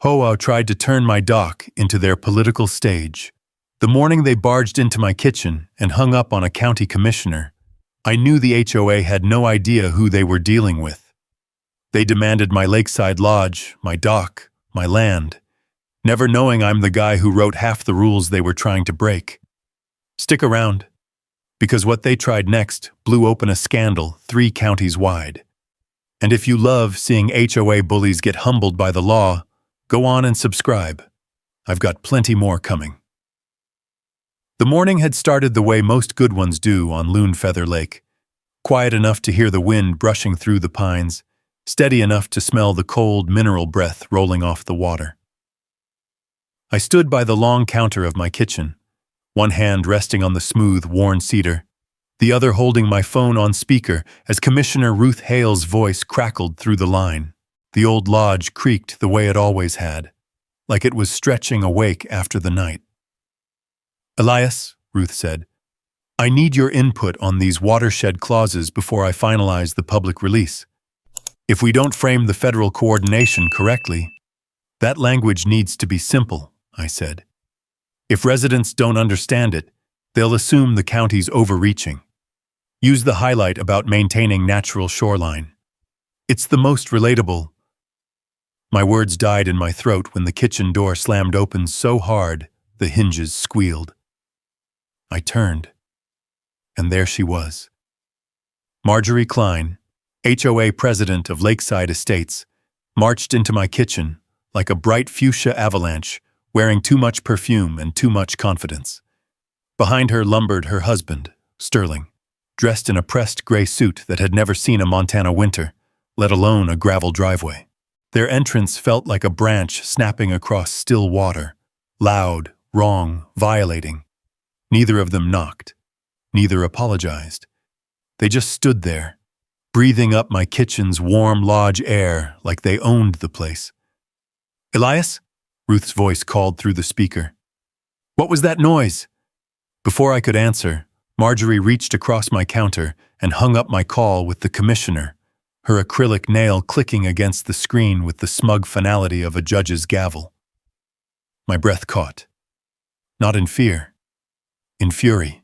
HOA tried to turn my dock into their political stage. The morning they barged into my kitchen and hung up on a county commissioner, I knew the HOA had no idea who they were dealing with. They demanded my Lakeside lodge, my dock, my land, never knowing I'm the guy who wrote half the rules they were trying to break. Stick around, because what they tried next blew open a scandal 3 counties wide. And if you love seeing HOA bullies get humbled by the law, go on and subscribe. I've got plenty more coming. The morning had started the way most good ones do on Loon Feather Lake, quiet enough to hear the wind brushing through the pines, steady enough to smell the cold mineral breath rolling off the water. I stood by the long counter of my kitchen, one hand resting on the smooth, worn cedar, the other holding my phone on speaker as Commissioner Ruth Hale's voice crackled through the line. The old lodge creaked the way it always had, like it was stretching awake after the night. "Elias," Ruth said, "I need your input on these watershed clauses before I finalize the public release. If we don't frame the federal coordination correctly, that language needs to be simple," I said. "If residents don't understand it, they'll assume the county's overreaching. Use the highlight about maintaining natural shoreline. It's the most relatable." My words died in my throat when the kitchen door slammed open so hard the hinges squealed. I turned, and there she was. Marjorie Klein, HOA president of Lakeside Estates, marched into my kitchen like a bright fuchsia avalanche, wearing too much perfume and too much confidence. Behind her lumbered her husband, Sterling, dressed in a pressed gray suit that had never seen a Montana winter, let alone a gravel driveway. Their entrance felt like a branch snapping across still water, loud, wrong, violating. Neither of them knocked. Neither apologized. They just stood there, breathing up my kitchen's warm lodge air like they owned the place. "Elias?" Ruth's voice called through the speaker. "What was that noise?" Before I could answer, Marjorie reached across my counter and hung up my call with the commissioner, her acrylic nail clicking against the screen with the smug finality of a judge's gavel. My breath caught. Not in fear. In fury.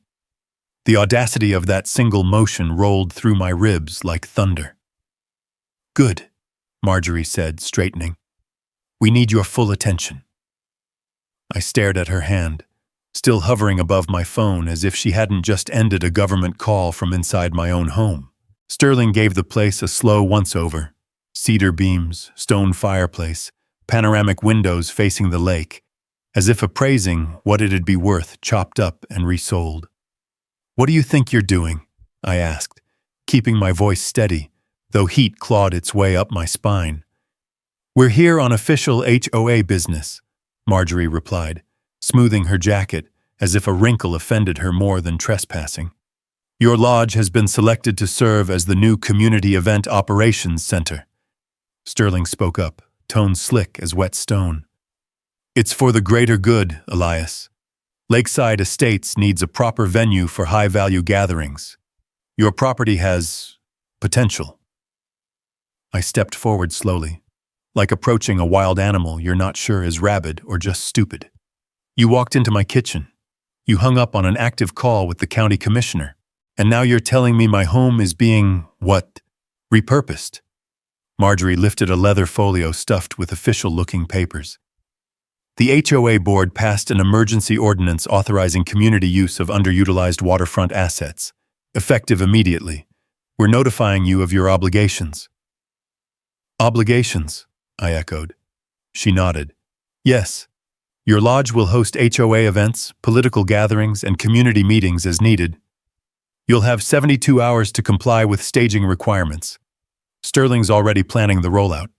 The audacity of that single motion rolled through my ribs like thunder. "Good," Marjorie said, straightening. "We need your full attention." I stared at her hand, still hovering above my phone as if she hadn't just ended a government call from inside my own home. Sterling gave the place a slow once-over. Cedar beams, stone fireplace, panoramic windows facing the lake, as if appraising what it'd be worth chopped up and resold. "What do you think you're doing?" I asked, keeping my voice steady, though heat clawed its way up my spine. "We're here on official HOA business," Marjorie replied, smoothing her jacket as if a wrinkle offended her more than trespassing. "Your lodge has been selected to serve as the new Community Event Operations Center." Sterling spoke up, tone slick as wet stone. "It's for the greater good, Elias. Lakeside Estates needs a proper venue for high-value gatherings. Your property has potential." I stepped forward slowly, like approaching a wild animal you're not sure is rabid or just stupid. "You walked into my kitchen. You hung up on an active call with the county commissioner. And now you're telling me my home is being, what, repurposed?" Marjorie lifted a leather folio stuffed with official-looking papers. "The HOA board passed an emergency ordinance authorizing community use of underutilized waterfront assets, effective immediately. We're notifying you of your obligations." "Obligations?" I echoed. She nodded. "Yes. Your lodge will host HOA events, political gatherings, and community meetings as needed. You'll have 72 hours to comply with staging requirements. Sterling's already planning the rollout."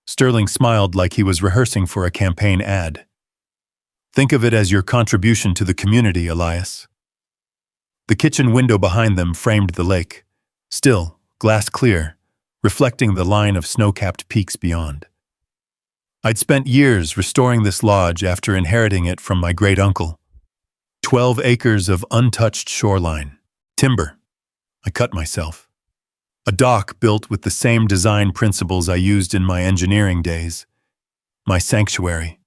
Sterling smiled like he was rehearsing for a campaign ad. "Think of it as your contribution to the community, Elias." The kitchen window behind them framed the lake, still, glass clear, reflecting the line of snow-capped peaks beyond. I'd spent years restoring this lodge after inheriting it from my great-uncle. 12 acres of untouched shoreline. Timber. I cut myself. A dock built with the same design principles I used in my engineering days. my sanctuary.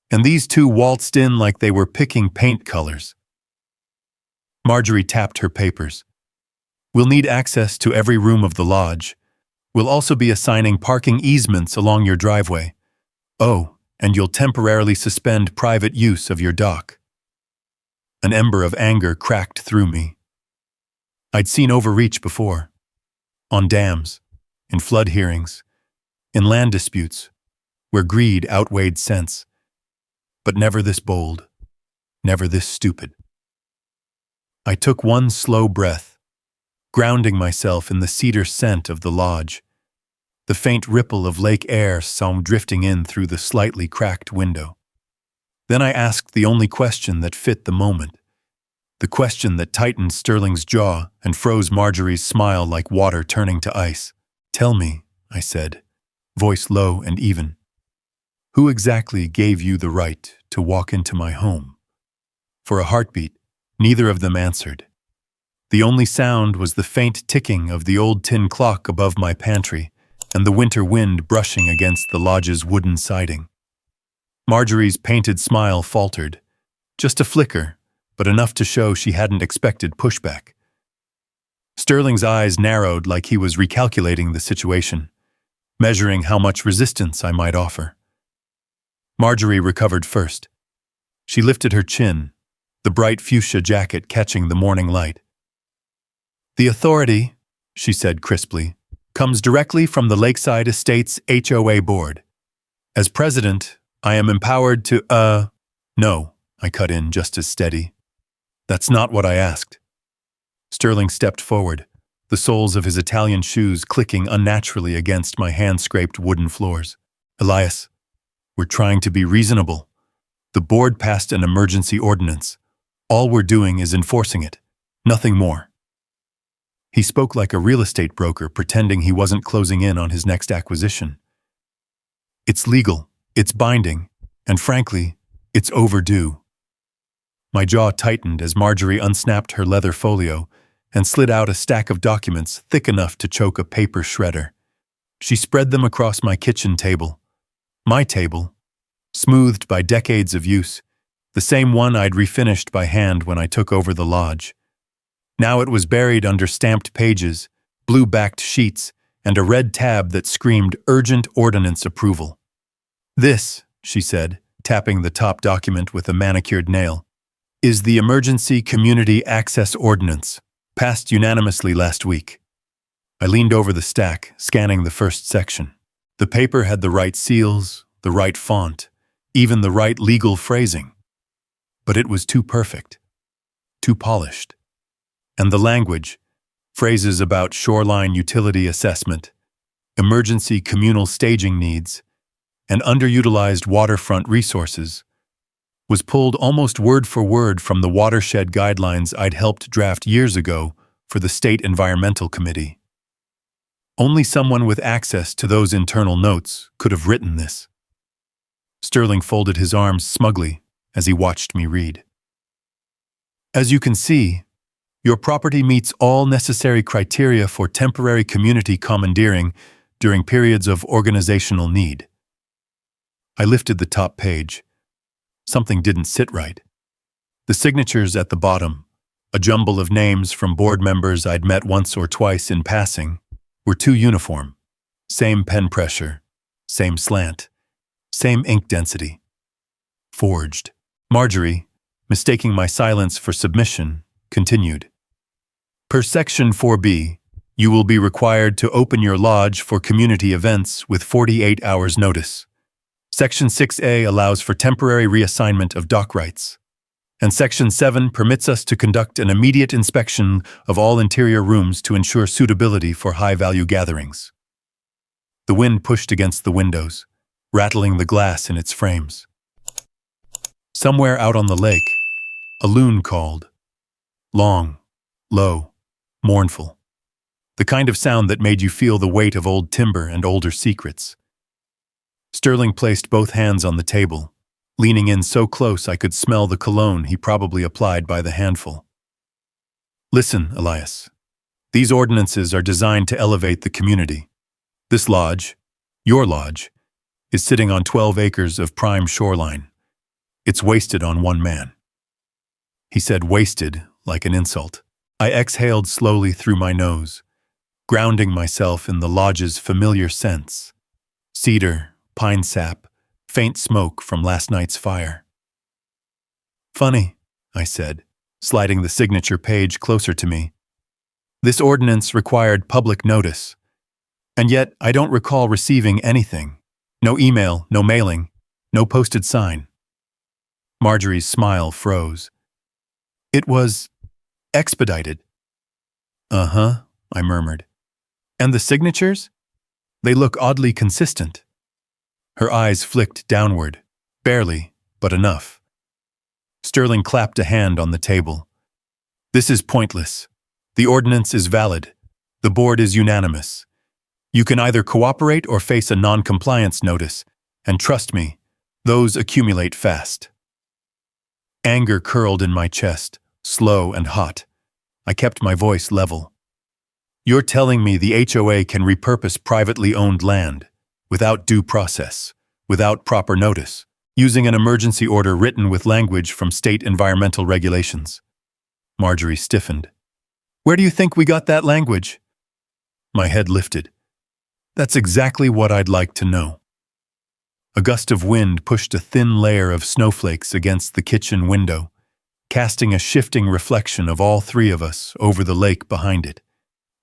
And these two waltzed in like they were picking paint colors. Marjorie tapped her papers. We'll need access to every room of the lodge. We'll also be assigning parking easements along your driveway. Oh, and you'll temporarily suspend private use of your dock. An ember of anger cracked through me. I'd seen overreach before. On dams, in flood hearings, in land disputes, where greed outweighed sense. But never this bold, never this stupid. I took one slow breath, grounding myself in the cedar scent of the lodge, the faint ripple of lake air drifting in through the slightly cracked window. Then I asked the only question that fit the moment, the question that tightened Sterling's jaw and froze Marjorie's smile like water turning to ice. Tell me, I said, voice low and even, who exactly gave you the right to walk into my home? For a heartbeat, neither of them answered. The only sound was the faint ticking of the old tin clock above my pantry and the winter wind brushing against the lodge's wooden siding. Marjorie's painted smile faltered, just a flicker, but enough to show she hadn't expected pushback. Sterling's eyes narrowed like he was recalculating the situation, measuring how much resistance I might offer. Marjorie recovered first. She lifted her chin, the bright fuchsia jacket catching the morning light. The authority, she said crisply, comes directly from the Lakeside Estates HOA board. As president, I am empowered to, No, I cut in just as steady. That's not what I asked. Sterling stepped forward, the soles of his Italian shoes clicking unnaturally against my hand-scraped wooden floors. Elias, we're trying to be reasonable. The board passed an emergency ordinance. All we're doing is enforcing it, nothing more. He spoke like a real estate broker pretending he wasn't closing in on his next acquisition. It's legal, it's binding, and frankly, it's overdue. My jaw tightened as Marjorie unsnapped her leather folio and slid out a stack of documents thick enough to choke a paper shredder. She spread them across my kitchen table. My table, smoothed by decades of use, the same one I'd refinished by hand when I took over the lodge. Now it was buried under stamped pages, blue-backed sheets, and a red tab that screamed urgent ordinance approval. This, she said, tapping the top document with a manicured nail, is the Emergency Community Access Ordinance, passed unanimously last week. I leaned over the stack, scanning the first section. The paper had the right seals, the right font, even the right legal phrasing. But it was too perfect, too polished. And the language, phrases about shoreline utility assessment, emergency communal staging needs, and underutilized waterfront resources, was pulled almost word for word from the watershed guidelines I'd helped draft years ago for the State Environmental Committee. Only someone with access to those internal notes could have written this. Sterling folded his arms smugly as he watched me read. As you can see, your property meets all necessary criteria for temporary community commandeering during periods of organizational need. I lifted the top page. Something didn't sit right. The signatures at the bottom, a jumble of names from board members I'd met once or twice in passing, were too uniform. Same pen pressure, same slant, same ink density. Forged. Marjorie, mistaking my silence for submission, continued. Per Section 4B, you will be required to open your lodge for community events with 48 hours notice. Section 6A allows for temporary reassignment of dock rights. And Section 7 permits us to conduct an immediate inspection of all interior rooms to ensure suitability for high-value gatherings. The wind pushed against the windows, rattling the glass in its frames. Somewhere out on the lake, a loon called. Long, low, mournful. The kind of sound that made you feel the weight of old timber and older secrets. Sterling placed both hands on the table, leaning in so close I could smell the cologne he probably applied by the handful. Listen, Elias. These ordinances are designed to elevate the community. This lodge, your lodge, is sitting on 12 acres of prime shoreline. It's wasted on one man." He said wasted like an insult. I exhaled slowly through my nose, grounding myself in the lodge's familiar scents: cedar, pine sap, faint smoke from last night's fire. "Funny," I said, sliding the signature page closer to me. "This ordinance required public notice, and yet I don't recall receiving anything. No email, no mailing, no posted sign." Marjorie's smile froze. "It was expedited." "Uh-huh," I murmured. "And the signatures? They look oddly consistent." Her eyes flicked downward, barely, but enough. Sterling clapped a hand on the table. "This is pointless. The ordinance is valid. The board is unanimous. You can either cooperate or face a non-compliance notice, and trust me, those accumulate fast." Anger curled in my chest, slow and hot. I kept my voice level. "You're telling me the HOA can repurpose privately owned land, without due process, without proper notice, using an emergency order written with language from state environmental regulations?" Marjorie stiffened. "Where do you think we got that language?" My head lifted. "That's exactly what I'd like to know." A gust of wind pushed a thin layer of snowflakes against the kitchen window, casting a shifting reflection of all three of us over the lake behind it.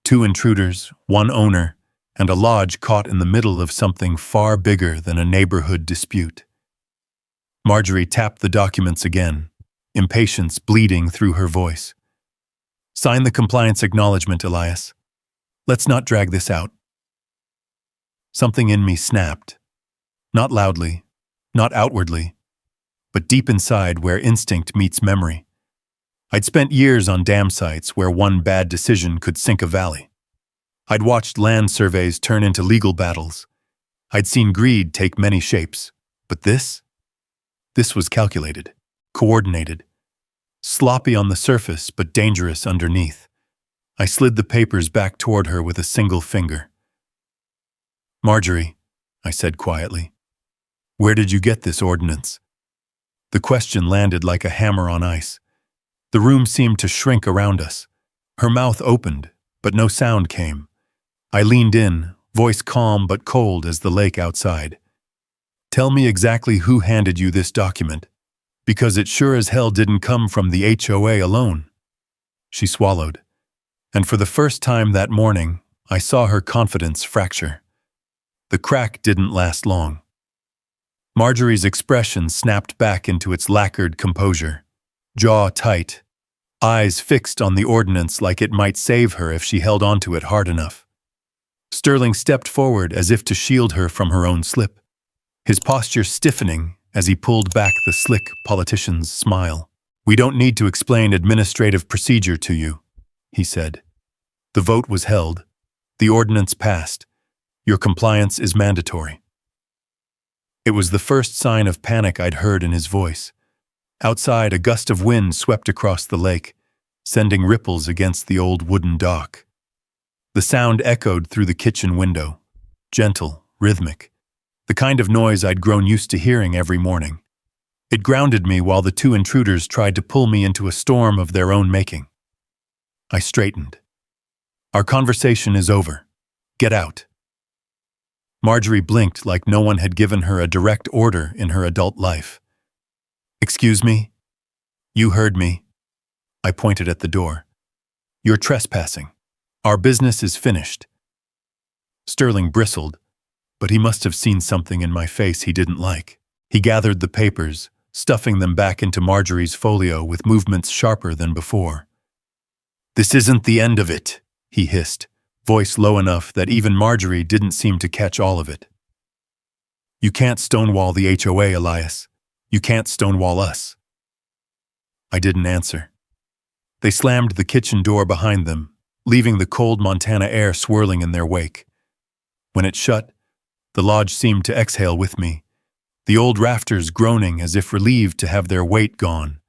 2 intruders, 1 owner, and a lodge caught in the middle of something far bigger than a neighborhood dispute. Marjorie tapped the documents again, impatience bleeding through her voice. "Sign the compliance acknowledgement, Elias. Let's not drag this out." Something in me snapped. Not loudly, not outwardly, but deep inside where instinct meets memory. I'd spent years on dam sites where one bad decision could sink a valley. I'd watched land surveys turn into legal battles. I'd seen greed take many shapes. But this was calculated, coordinated, sloppy on the surface but dangerous underneath. I slid the papers back toward her with a single finger. "Marjorie," I said quietly, "where did you get this ordinance?" The question landed like a hammer on ice. The room seemed to shrink around us. Her mouth opened, but no sound came. I leaned in, voice calm but cold as the lake outside. "Tell me exactly who handed you this document, because it sure as hell didn't come from the HOA alone." She swallowed, and for the first time that morning, I saw her confidence fracture. The crack didn't last long. Marjorie's expression snapped back into its lacquered composure, jaw tight, eyes fixed on the ordinance like it might save her if she held onto it hard enough. Sterling stepped forward as if to shield her from her own slip, his posture stiffening as he pulled back the slick politician's smile. "We don't need to explain administrative procedure to you," he said. "The vote was held. The ordinance passed. Your compliance is mandatory." It was the first sign of panic I'd heard in his voice. Outside, a gust of wind swept across the lake, sending ripples against the old wooden dock. The sound echoed through the kitchen window, gentle, rhythmic, the kind of noise I'd grown used to hearing every morning. It grounded me while the 2 intruders tried to pull me into a storm of their own making. I straightened. "Our conversation is over. Get out." Marjorie blinked like no one had given her a direct order in her adult life. "Excuse me?" "You heard me." I pointed at the door. "You're trespassing. Our business is finished." Sterling bristled, but he must have seen something in my face he didn't like. He gathered the papers, stuffing them back into Marjorie's folio with movements sharper than before. "This isn't the end of it," he hissed, voice low enough that even Marjorie didn't seem to catch all of it. "You can't stonewall the HOA, Elias. You can't stonewall us." I didn't answer. They slammed the kitchen door behind them, leaving the cold Montana air swirling in their wake. When it shut, the lodge seemed to exhale with me, the old rafters groaning as if relieved to have their weight gone.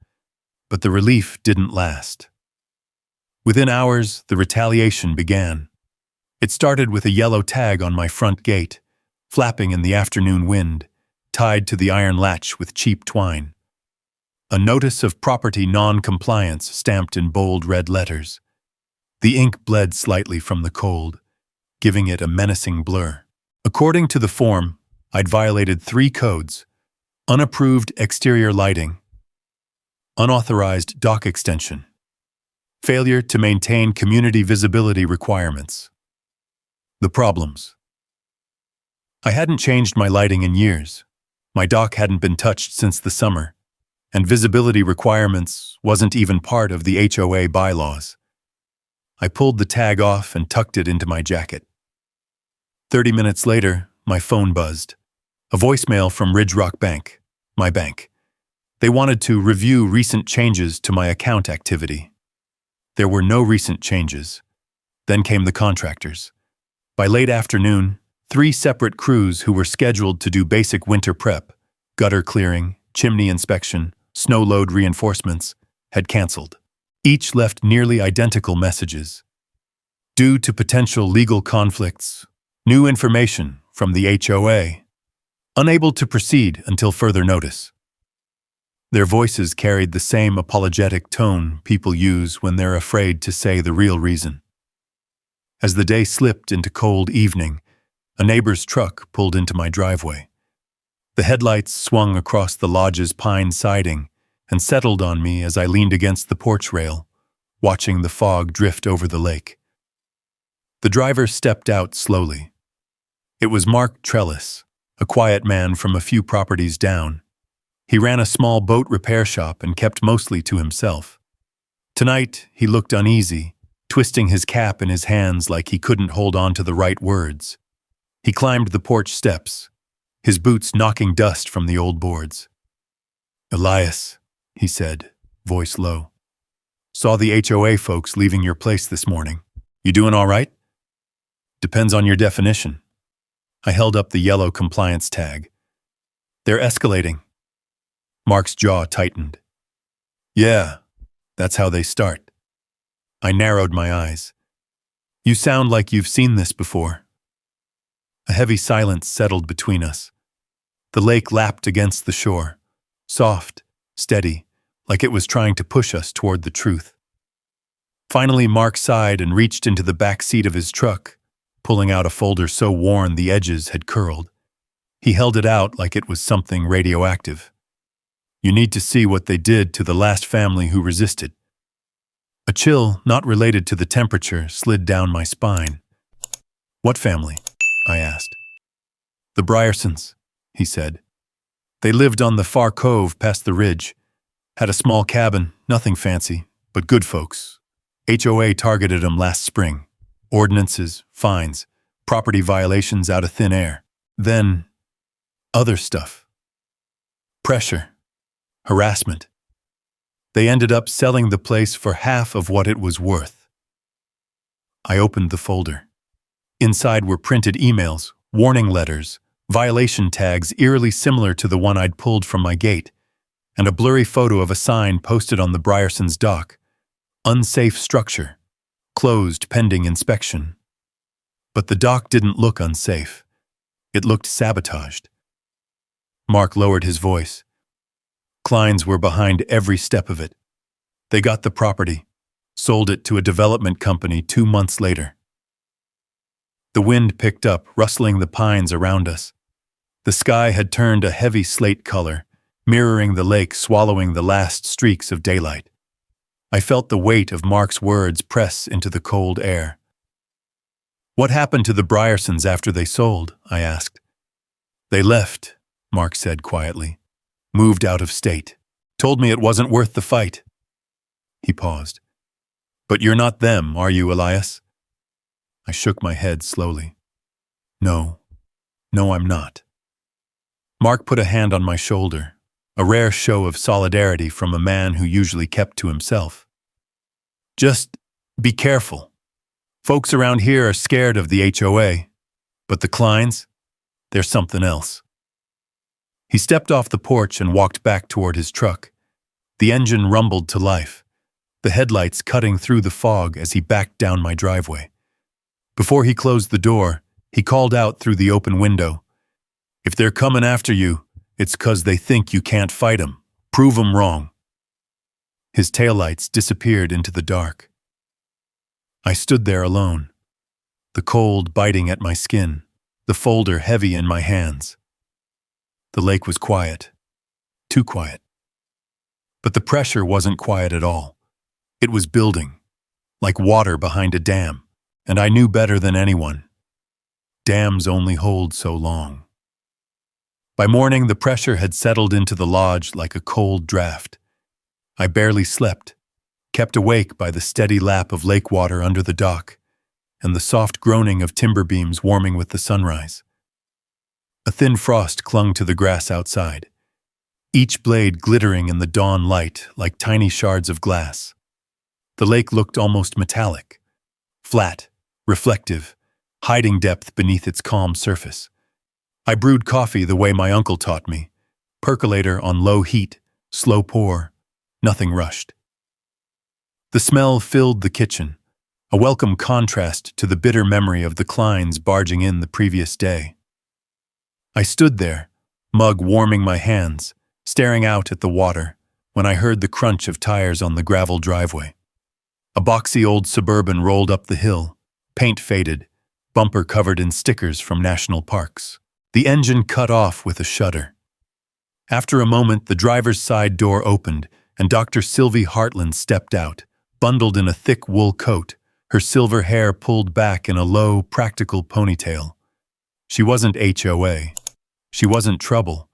But the relief didn't last. Within hours, the retaliation began. It started with a yellow tag on my front gate, flapping in the afternoon wind, tied to the iron latch with cheap twine. A notice of property non-compliance stamped in bold red letters. The ink bled slightly from the cold, giving it a menacing blur. According to the form, I'd violated 3 codes: unapproved exterior lighting, unauthorized dock extension, failure to maintain community visibility requirements. The problems. I hadn't changed my lighting in years. My dock hadn't been touched since the summer, and visibility requirements wasn't even part of the HOA bylaws. I pulled the tag off and tucked it into my jacket. 30 minutes later, my phone buzzed. A voicemail from Ridge Rock Bank, my bank. They wanted to review recent changes to my account activity. There were no recent changes. Then came the contractors. By late afternoon, 3 separate crews who were scheduled to do basic winter prep, gutter clearing, chimney inspection, snow load reinforcements, had canceled. Each left nearly identical messages. Due to potential legal conflicts, new information from the HOA, unable to proceed until further notice. Their voices carried the same apologetic tone people use when they're afraid to say the real reason. As the day slipped into cold evening, a neighbor's truck pulled into my driveway. The headlights swung across the lodge's pine siding and settled on me as I leaned against the porch rail, watching the fog drift over the lake. The driver stepped out slowly. It was Mark Trellis, a quiet man from a few properties down. He ran a small boat repair shop and kept mostly to himself. Tonight, he looked uneasy, twisting his cap in his hands like he couldn't hold on to the right words. He climbed the porch steps, his boots knocking dust from the old boards. "Elias," he said, voice low. "Saw the HOA folks leaving your place this morning. You doing all right?" "Depends on your definition." I held up the yellow compliance tag. "They're escalating." Mark's jaw tightened. "Yeah, that's how they start." I narrowed my eyes. "You sound like you've seen this before." A heavy silence settled between us. The lake lapped against the shore, soft, steady, like it was trying to push us toward the truth. Finally, Mark sighed and reached into the back seat of his truck, pulling out a folder so worn the edges had curled. He held it out like it was something radioactive. "You need to see what they did to the last family who resisted." A chill, not related to the temperature, slid down my spine. "What family?" I asked. "The Bryersons," he said. "They lived on the far cove past the ridge. Had a small cabin, nothing fancy, but good folks. HOA targeted them last spring. Ordinances, fines, property violations out of thin air. Then, other stuff. Pressure. Harassment. They ended up selling the place for half of what it was worth." I opened the folder. Inside were printed emails, warning letters, violation tags eerily similar to the one I'd pulled from my gate, and a blurry photo of a sign posted on the Bryersons' dock. "Unsafe structure. Closed pending inspection." But the dock didn't look unsafe. It looked sabotaged. Mark lowered his voice. "Kleins were behind every step of it. They got the property, sold it to a development company 2 months later." The wind picked up, rustling the pines around us. The sky had turned a heavy slate color, mirroring the lake swallowing the last streaks of daylight. I felt the weight of Mark's words press into the cold air. "What happened to the Bryersons after they sold?" I asked. "They left," Mark said quietly. "Moved out of state. Told me it wasn't worth the fight." He paused. "But you're not them, are you, Elias?" I shook my head slowly. No, I'm not." Mark put a hand on my shoulder, a rare show of solidarity from a man who usually kept to himself. "Just be careful. Folks around here are scared of the HOA, but the Kleins, they're something else." He stepped off the porch and walked back toward his truck. The engine rumbled to life, the headlights cutting through the fog as he backed down my driveway. Before he closed the door, he called out through the open window, If they're coming after you, it's 'cause they think you can't fight 'em. Prove 'em wrong." His taillights disappeared into the dark. I stood there alone, the cold biting at my skin, the folder heavy in my hands. The lake was quiet, too quiet. But the pressure wasn't quiet at all. It was building, like water behind a dam, and I knew better than anyone. Dams only hold so long. By morning, the pressure had settled into the lodge like a cold draft. I barely slept, kept awake by the steady lap of lake water under the dock and the soft groaning of timber beams warming with the sunrise. A thin frost clung to the grass outside, each blade glittering in the dawn light like tiny shards of glass. The lake looked almost metallic, flat, reflective, hiding depth beneath its calm surface. I brewed coffee the way my uncle taught me, percolator on low heat, slow pour, nothing rushed. The smell filled the kitchen, a welcome contrast to the bitter memory of the Kleins barging in the previous day. I stood there, mug warming my hands, staring out at the water, when I heard the crunch of tires on the gravel driveway. A boxy old Suburban rolled up the hill, paint faded, bumper covered in stickers from national parks. The engine cut off with a shudder. After a moment, the driver's side door opened, and Dr. Sylvie Hartland stepped out, bundled in a thick wool coat, her silver hair pulled back in a low, practical ponytail. She wasn't HOA. She wasn't trouble.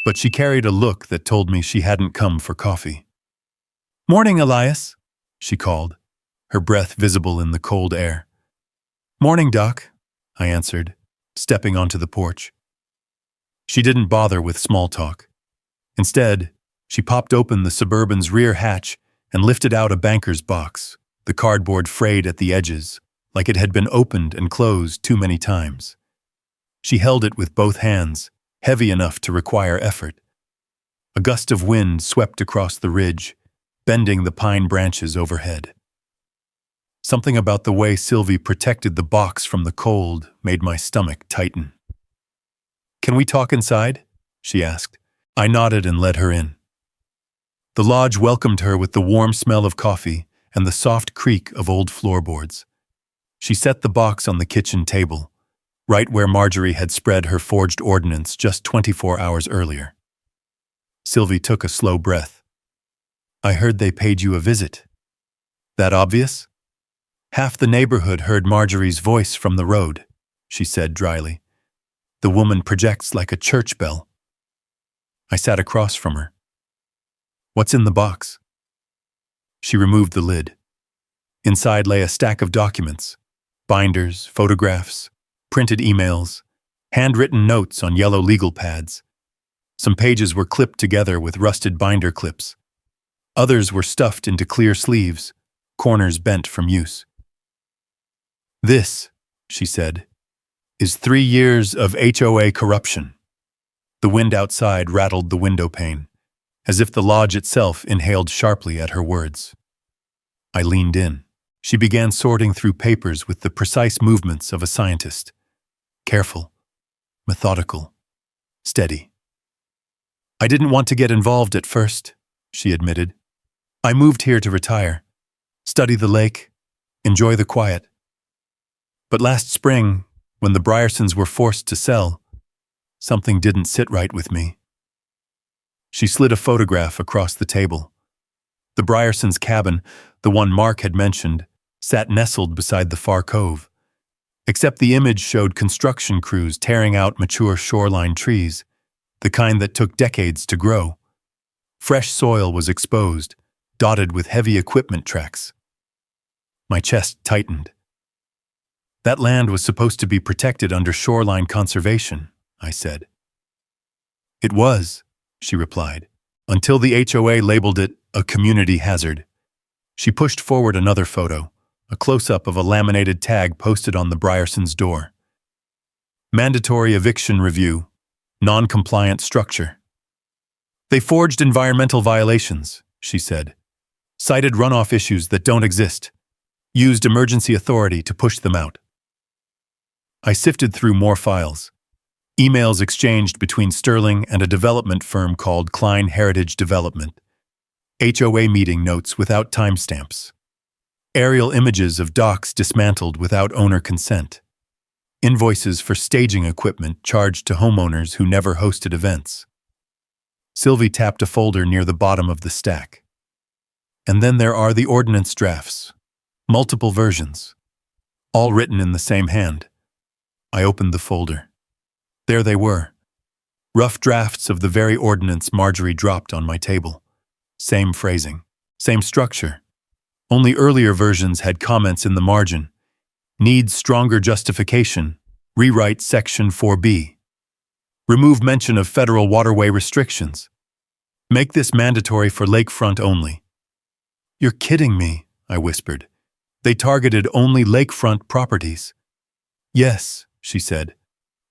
But she carried a look that told me she hadn't come for coffee. "Morning, Elias," she called, her breath visible in the cold air. "Morning, Doc," I answered, stepping onto the porch. She didn't bother with small talk. Instead, she popped open the Suburban's rear hatch and lifted out a banker's box, the cardboard frayed at the edges, like it had been opened and closed too many times. She held it with both hands, heavy enough to require effort. A gust of wind swept across the ridge, bending the pine branches overhead. Something about the way Sylvie protected the box from the cold made my stomach tighten. "Can we talk inside?" she asked. I nodded and led her in. The lodge welcomed her with the warm smell of coffee and the soft creak of old floorboards. She set the box on the kitchen table, right where Marjorie had spread her forged ordnance just 24 hours earlier. Sylvie took a slow breath. "I heard they paid you a visit. That obvious?" "Half the neighborhood heard Marjorie's voice from the road," she said dryly. "The woman projects like a church bell." I sat across from her. "What's in the box?" She removed the lid. Inside lay a stack of documents, binders, photographs, printed emails, handwritten notes on yellow legal pads. Some pages were clipped together with rusted binder clips. Others were stuffed into clear sleeves, corners bent from use. "This," she said, "is 3 years of HOA corruption." The wind outside rattled the window pane, as if the lodge itself inhaled sharply at her words. I leaned in. She began sorting through papers with the precise movements of a scientist. Careful, methodical, steady. "I didn't want to get involved at first," she admitted. "I moved here to retire, study the lake, enjoy the quiet. But last spring, when the Bryersons were forced to sell, something didn't sit right with me." She slid a photograph across the table. The Bryersons' cabin, the one Mark had mentioned, sat nestled beside the far cove. Except the image showed construction crews tearing out mature shoreline trees, the kind that took decades to grow. Fresh soil was exposed, dotted with heavy equipment tracks. My chest tightened. "That land was supposed to be protected under shoreline conservation," I said. "It was," she replied, "until the HOA labeled it a community hazard." She pushed forward another photo, a close-up of a laminated tag posted on the Bryersons' door. "Mandatory eviction review, non-compliant structure." "They forged environmental violations," she said. "Cited runoff issues that don't exist. Used emergency authority to push them out." I sifted through more files. Emails exchanged between Sterling and a development firm called Klein Heritage Development. HOA meeting notes without timestamps. Aerial images of docks dismantled without owner consent. Invoices for staging equipment charged to homeowners who never hosted events. Sylvie tapped a folder near the bottom of the stack. And then there are the ordinance drafts. Multiple versions. All written in the same hand. I opened the folder. There they were. Rough drafts of the very ordinance Marjorie dropped on my table. Same phrasing. Same structure. Only earlier versions had comments in the margin. Needs stronger justification. Rewrite Section 4B. Remove mention of federal waterway restrictions. Make this mandatory for lakefront only. You're kidding me, I whispered. They targeted only lakefront properties. Yes, she said.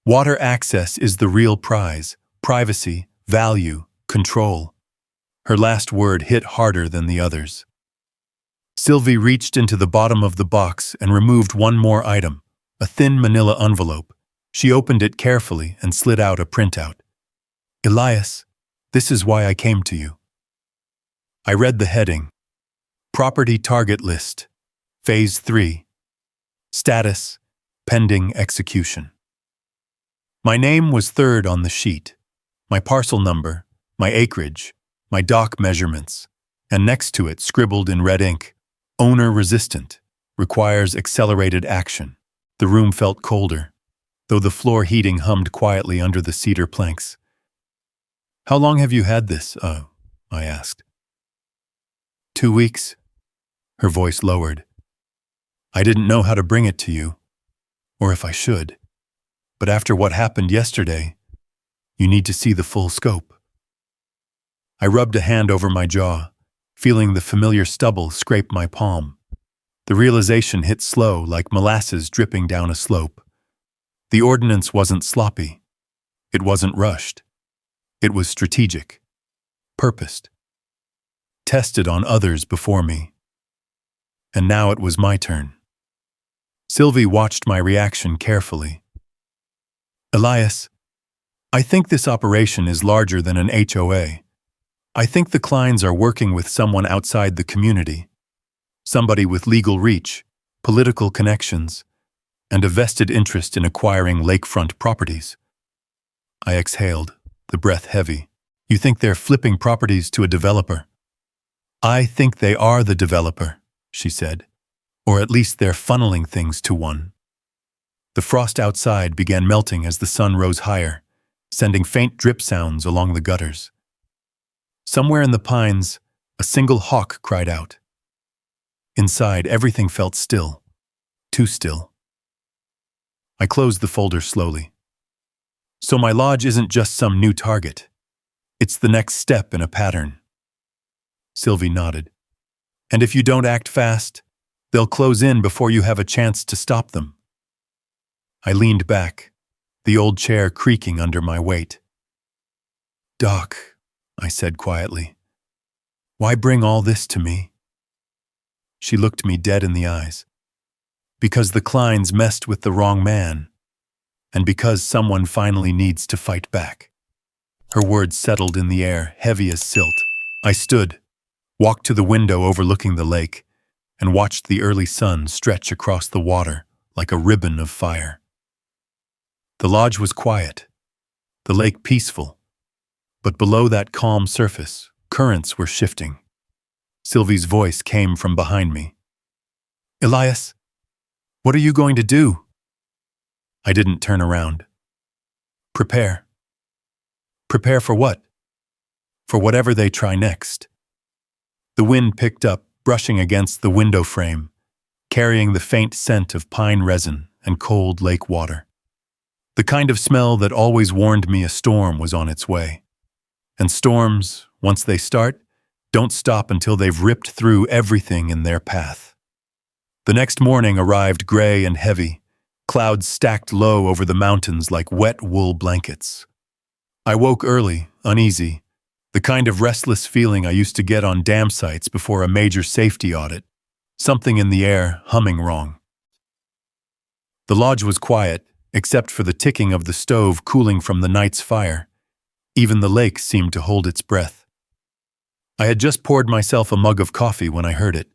Water access is the real prize. Privacy, value, control. Her last word hit harder than the others. Sylvie reached into the bottom of the box and removed one more item, a thin manila envelope. She opened it carefully and slid out a printout. Elias, this is why I came to you. I read the heading. Property Target List. Phase 3. Status, pending execution. My name was third on the sheet. My parcel number, my acreage, my dock measurements, and next to it scribbled in red ink, owner resistant, requires accelerated action. The room felt colder, though the floor heating hummed quietly under the cedar planks. How long have you had this? I asked. 2 weeks. Her voice lowered. I didn't know how to bring it to you, or if I should. But after what happened yesterday, you need to see the full scope. I rubbed a hand over my jaw, feeling the familiar stubble scrape my palm. The realization hit slow like molasses dripping down a slope. The ordinance wasn't sloppy. It wasn't rushed. It was strategic, purposed, tested on others before me. And now it was my turn. Sylvie watched my reaction carefully. Elias, I think this operation is larger than an HOA. I think the Kleins are working with someone outside the community. Somebody with legal reach, political connections, and a vested interest in acquiring lakefront properties. I exhaled, the breath heavy. You think they're flipping properties to a developer? I think they are the developer, she said. Or at least they're funneling things to one. The frost outside began melting as the sun rose higher, sending faint drip sounds along the gutters. Somewhere in the pines, a single hawk cried out. Inside, everything felt still, too still. I closed the folder slowly. So my lodge isn't just some new target. It's the next step in a pattern. Sylvie nodded. And if you don't act fast, they'll close in before you have a chance to stop them. I leaned back, the old chair creaking under my weight. Doc, I said quietly, why bring all this to me? She looked me dead in the eyes. Because the Kleins messed with the wrong man, and because someone finally needs to fight back. Her words settled in the air, heavy as silt. I stood, walked to the window overlooking the lake, and watched the early sun stretch across the water like a ribbon of fire. The lodge was quiet, the lake peaceful, but below that calm surface, currents were shifting. Sylvie's voice came from behind me. Elias, what are you going to do? I didn't turn around. Prepare. Prepare for what? For whatever they try next. The wind picked up, brushing against the window frame, carrying the faint scent of pine resin and cold lake water. The kind of smell that always warned me a storm was on its way. And storms, once they start, don't stop until they've ripped through everything in their path. The next morning arrived gray and heavy, clouds stacked low over the mountains like wet wool blankets. I woke early, uneasy, the kind of restless feeling I used to get on dam sites before a major safety audit, something in the air humming wrong. The lodge was quiet, except for the ticking of the stove cooling from the night's fire. Even the lake seemed to hold its breath. I had just poured myself a mug of coffee when I heard it.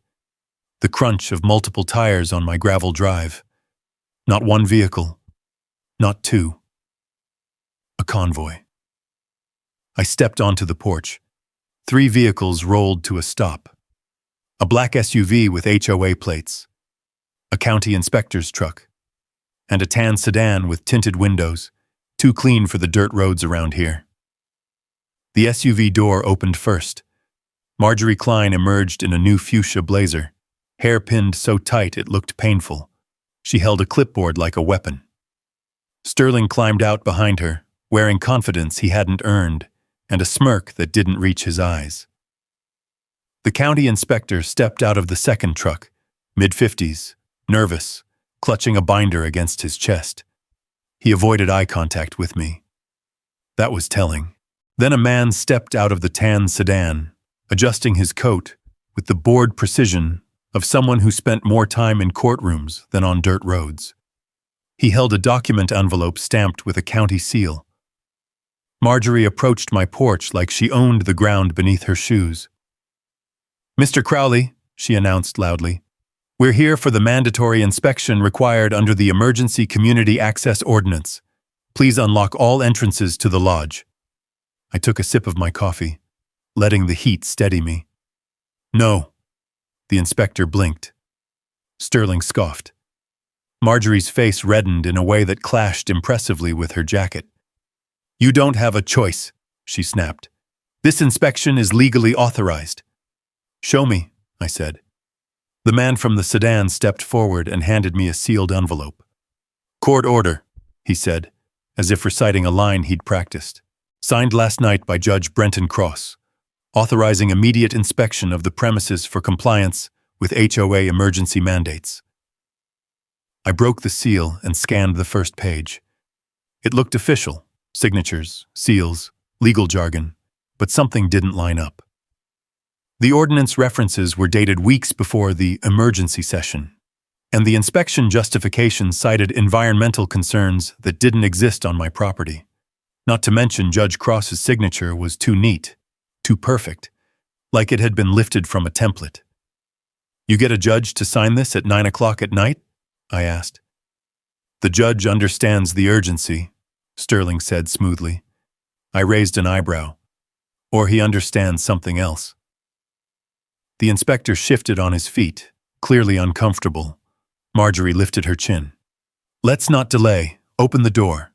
The crunch of multiple tires on my gravel drive. Not one vehicle. Not two. A convoy. I stepped onto the porch. 3 vehicles rolled to a stop. A black SUV with HOA plates. A county inspector's truck. And a tan sedan with tinted windows, too clean for the dirt roads around here. The SUV door opened first. Marjorie Klein emerged in a new fuchsia blazer, hair pinned so tight it looked painful. She held a clipboard like a weapon. Sterling climbed out behind her, wearing confidence he hadn't earned, and a smirk that didn't reach his eyes. The county inspector stepped out of the second truck, mid-50s, nervous, clutching a binder against his chest. He avoided eye contact with me. That was telling. Then a man stepped out of the tan sedan, adjusting his coat with the bored precision of someone who spent more time in courtrooms than on dirt roads. He held a document envelope stamped with a county seal. Marjorie approached my porch like she owned the ground beneath her shoes. "Mr. Crowley," she announced loudly, "we're here for the mandatory inspection required under the Emergency Community Access Ordinance. Please unlock all entrances to the lodge." I took a sip of my coffee, letting the heat steady me. "No." The inspector blinked. Sterling scoffed. Marjorie's face reddened in a way that clashed impressively with her jacket. "You don't have a choice," she snapped. "This inspection is legally authorized." "Show me," I said. The man from the sedan stepped forward and handed me a sealed envelope. "Court order," he said, as if reciting a line he'd practiced. "Signed last night by Judge Brenton Cross, authorizing immediate inspection of the premises for compliance with HOA emergency mandates." I broke the seal and scanned the first page. It looked official, signatures, seals, legal jargon, but something didn't line up. The ordinance references were dated weeks before the emergency session, and the inspection justification cited environmental concerns that didn't exist on my property. Not to mention Judge Cross's signature was too neat, too perfect, like it had been lifted from a template. "You get a judge to sign this at 9 o'clock at night?" I asked. "The judge understands the urgency," Sterling said smoothly. I raised an eyebrow. "Or he understands something else." The inspector shifted on his feet, clearly uncomfortable. Marjorie lifted her chin. "Let's not delay. Open the door."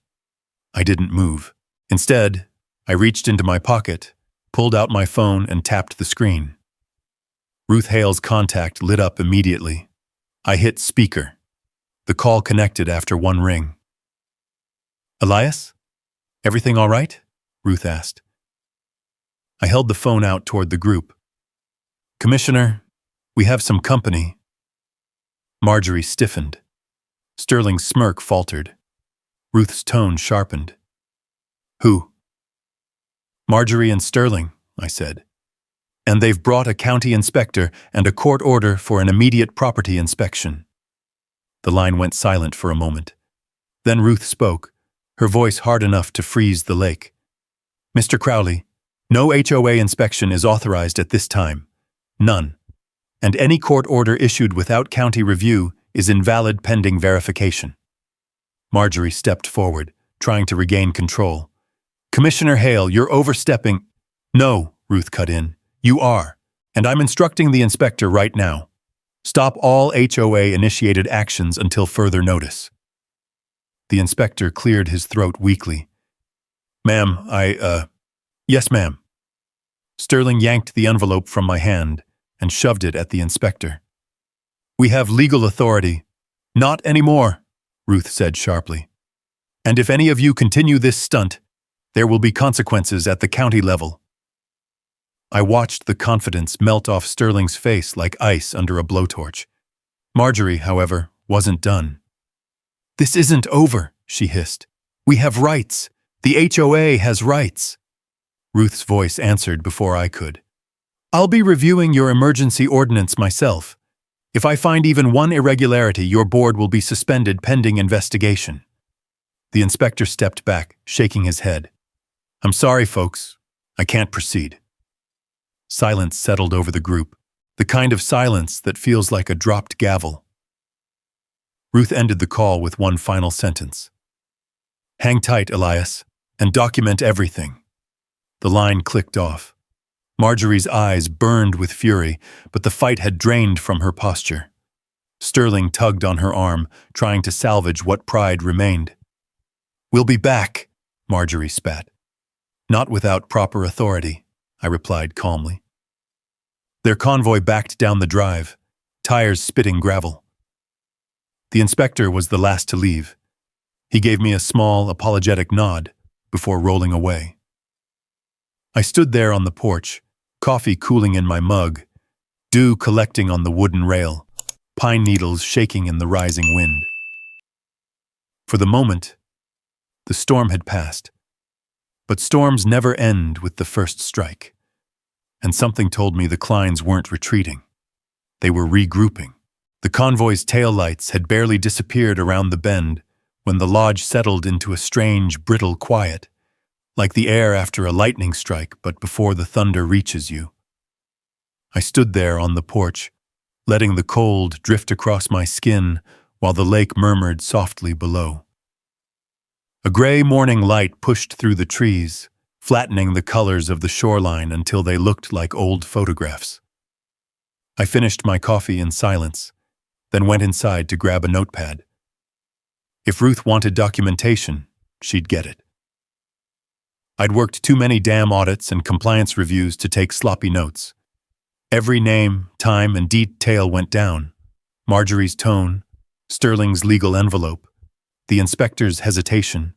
I didn't move. Instead, I reached into my pocket, pulled out my phone, and tapped the screen. Ruth Hale's contact lit up immediately. I hit speaker. The call connected after one ring. "Elias? Everything all right?" Ruth asked. I held the phone out toward the group. "Commissioner, we have some company." Marjorie stiffened. Sterling's smirk faltered. Ruth's tone sharpened. "Who?" "Marjorie and Sterling," I said. "And they've brought a county inspector and a court order for an immediate property inspection." The line went silent for a moment. Then Ruth spoke, her voice hard enough to freeze the lake. "Mr. Crowley, no HOA inspection is authorized at this time. None. And any court order issued without county review is invalid pending verification." Marjorie stepped forward, trying to regain control. "Commissioner Hale, you're overstepping." "No," Ruth cut in. "You are. And I'm instructing the inspector right now. Stop all HOA-initiated actions until further notice." The inspector cleared his throat weakly. "Ma'am, Yes, ma'am." Sterling yanked the envelope from my hand and shoved it at the inspector. "We have legal authority." "Not anymore," Ruth said sharply. "And if any of you continue this stunt, there will be consequences at the county level." I watched the confidence melt off Sterling's face like ice under a blowtorch. Marjorie, however, wasn't done. "This isn't over," she hissed. "We have rights. The HOA has rights." Ruth's voice answered before I could. "I'll be reviewing your emergency ordinance myself. If I find even one irregularity, your board will be suspended pending investigation." The inspector stepped back, shaking his head. "I'm sorry, folks. I can't proceed." Silence settled over the group, the kind of silence that feels like a dropped gavel. Ruth ended the call with one final sentence. "Hang tight, Elias, and document everything." The line clicked off. Marjorie's eyes burned with fury, but the fight had drained from her posture. Sterling tugged on her arm, trying to salvage what pride remained. "We'll be back," Marjorie spat. "Not without proper authority," I replied calmly. Their convoy backed down the drive, tires spitting gravel. The inspector was the last to leave. He gave me a small, apologetic nod before rolling away. I stood there on the porch, coffee cooling in my mug, dew collecting on the wooden rail, pine needles shaking in the rising wind. For the moment, the storm had passed. But storms never end with the first strike. And something told me the Kleins weren't retreating. They were regrouping. The convoy's taillights had barely disappeared around the bend when the lodge settled into a strange, brittle quiet, like the air after a lightning strike but before the thunder reaches you. I stood there on the porch, letting the cold drift across my skin while the lake murmured softly below. A gray morning light pushed through the trees, flattening the colors of the shoreline until they looked like old photographs. I finished my coffee in silence, then went inside to grab a notepad. If Ruth wanted documentation, she'd get it. I'd worked too many dam audits and compliance reviews to take sloppy notes. Every name, time, and detail went down. Marjorie's tone, Sterling's legal envelope, the inspector's hesitation,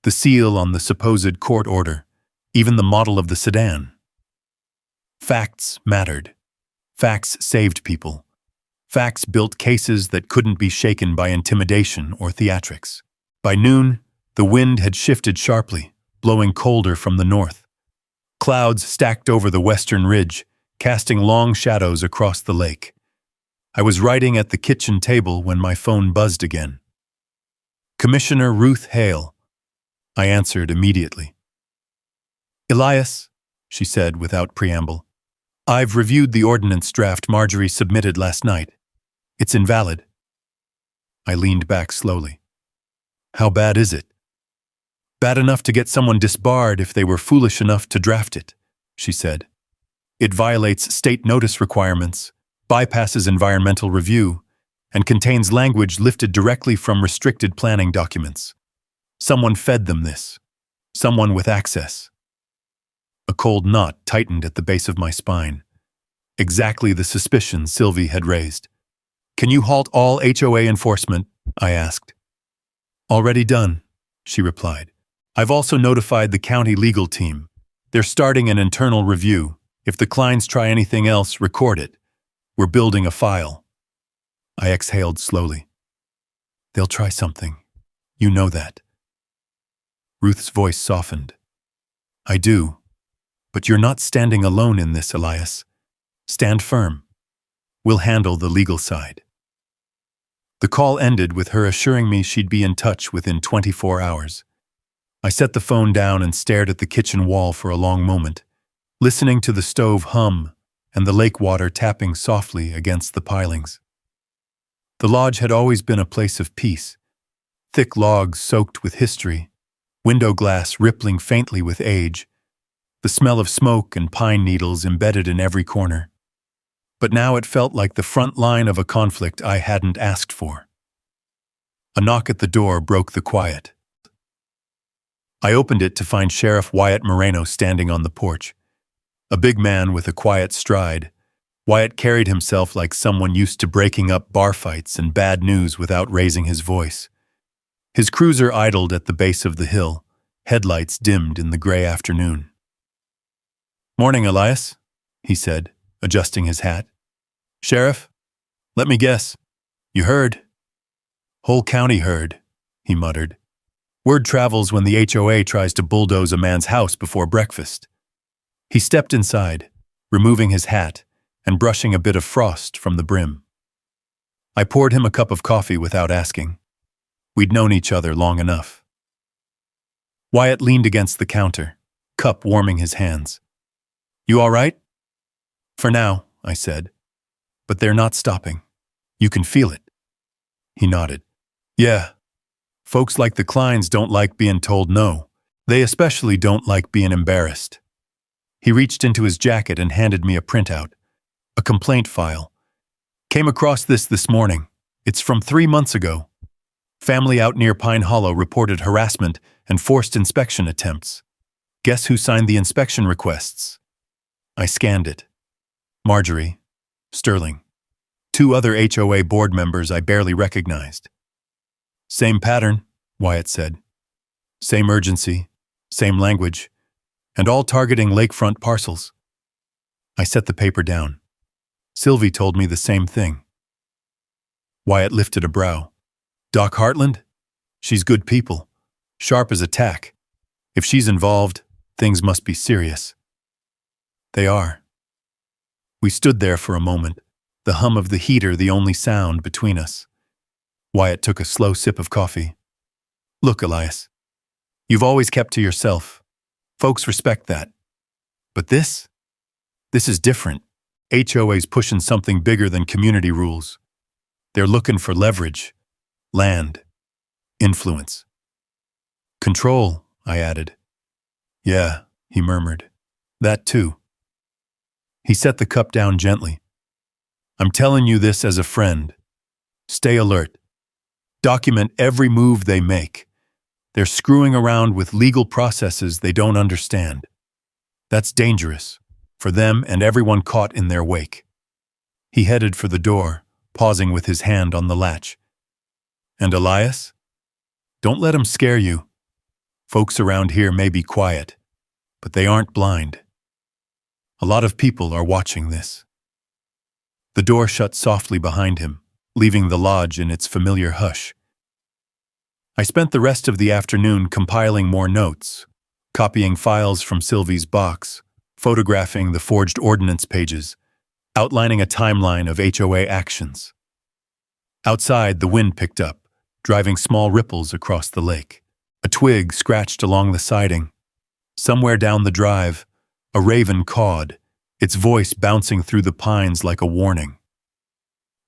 the seal on the supposed court order, even the model of the sedan. Facts mattered. Facts saved people. Facts built cases that couldn't be shaken by intimidation or theatrics. By noon, the wind had shifted sharply, blowing colder from the north. Clouds stacked over the western ridge, casting long shadows across the lake. I was writing at the kitchen table when my phone buzzed again. "Commissioner Ruth Hale." I answered immediately. "Elias," she said without preamble, "I've reviewed the ordinance draft Marjorie submitted last night. It's invalid." I leaned back slowly. "How bad is it?" "Bad enough to get someone disbarred if they were foolish enough to draft it," she said. "It violates state notice requirements, bypasses environmental review, and contains language lifted directly from restricted planning documents. Someone fed them this. Someone with access." A cold knot tightened at the base of my spine. Exactly the suspicion Sylvie had raised. "Can you halt all HOA enforcement?" I asked. "Already done," she replied. "I've also notified the county legal team. They're starting an internal review. If the Kleins try anything else, record it. We're building a file." I exhaled slowly. "They'll try something. You know that." Ruth's voice softened. "I do. But you're not standing alone in this, Elias. Stand firm. We'll handle the legal side." The call ended with her assuring me she'd be in touch within 24 hours. I set the phone down and stared at the kitchen wall for a long moment, listening to the stove hum and the lake water tapping softly against the pilings. The lodge had always been a place of peace, thick logs soaked with history, window glass rippling faintly with age, the smell of smoke and pine needles embedded in every corner. But now it felt like the front line of a conflict I hadn't asked for. A knock at the door broke the quiet. I opened it to find Sheriff Wyatt Moreno standing on the porch. A big man with a quiet stride, Wyatt carried himself like someone used to breaking up bar fights and bad news without raising his voice. His cruiser idled at the base of the hill, headlights dimmed in the gray afternoon. "Morning, Elias," he said, adjusting his hat. "Sheriff, let me guess. You heard?" "Whole county heard," he muttered. "Word travels when the HOA tries to bulldoze a man's house before breakfast." He stepped inside, removing his hat and brushing a bit of frost from the brim. I poured him a cup of coffee without asking. We'd known each other long enough. Wyatt leaned against the counter, cup warming his hands. You all right? For now, I said. But they're not stopping. You can feel it. He nodded. Yeah. Folks like the Kleins don't like being told no. They especially don't like being embarrassed. He reached into his jacket and handed me a printout. A complaint file. Came across this morning. It's from 3 months ago. Family out near Pine Hollow reported harassment and forced inspection attempts. Guess who signed the inspection requests? I scanned it. Marjorie. Sterling. 2 other HOA board members I barely recognized. Same pattern, Wyatt said. Same urgency, same language, and all targeting lakefront parcels. I set the paper down. Sylvie told me the same thing. Wyatt lifted a brow. Doc Hartland? She's good people. Sharp as a tack. If she's involved, things must be serious. They are. We stood there for a moment, the hum of the heater the only sound between us. Wyatt took a slow sip of coffee. Look, Elias, you've always kept to yourself. Folks respect that. But this is different. HOA's pushing something bigger than community rules. They're looking for leverage, land, influence. Control, I added. Yeah, he murmured. That too. He set the cup down gently. I'm telling you this as a friend. Stay alert. Document every move they make. They're screwing around with legal processes they don't understand. That's dangerous, for them and everyone caught in their wake. He headed for the door, pausing with his hand on the latch. And Elias? Don't let him scare you. Folks around here may be quiet, but they aren't blind. A lot of people are watching this. The door shut softly behind him, leaving the lodge in its familiar hush. I spent the rest of the afternoon compiling more notes, copying files from Sylvie's box, photographing the forged ordinance pages, outlining a timeline of HOA actions. Outside, the wind picked up, driving small ripples across the lake. A twig scratched along the siding. Somewhere down the drive, a raven cawed, its voice bouncing through the pines like a warning.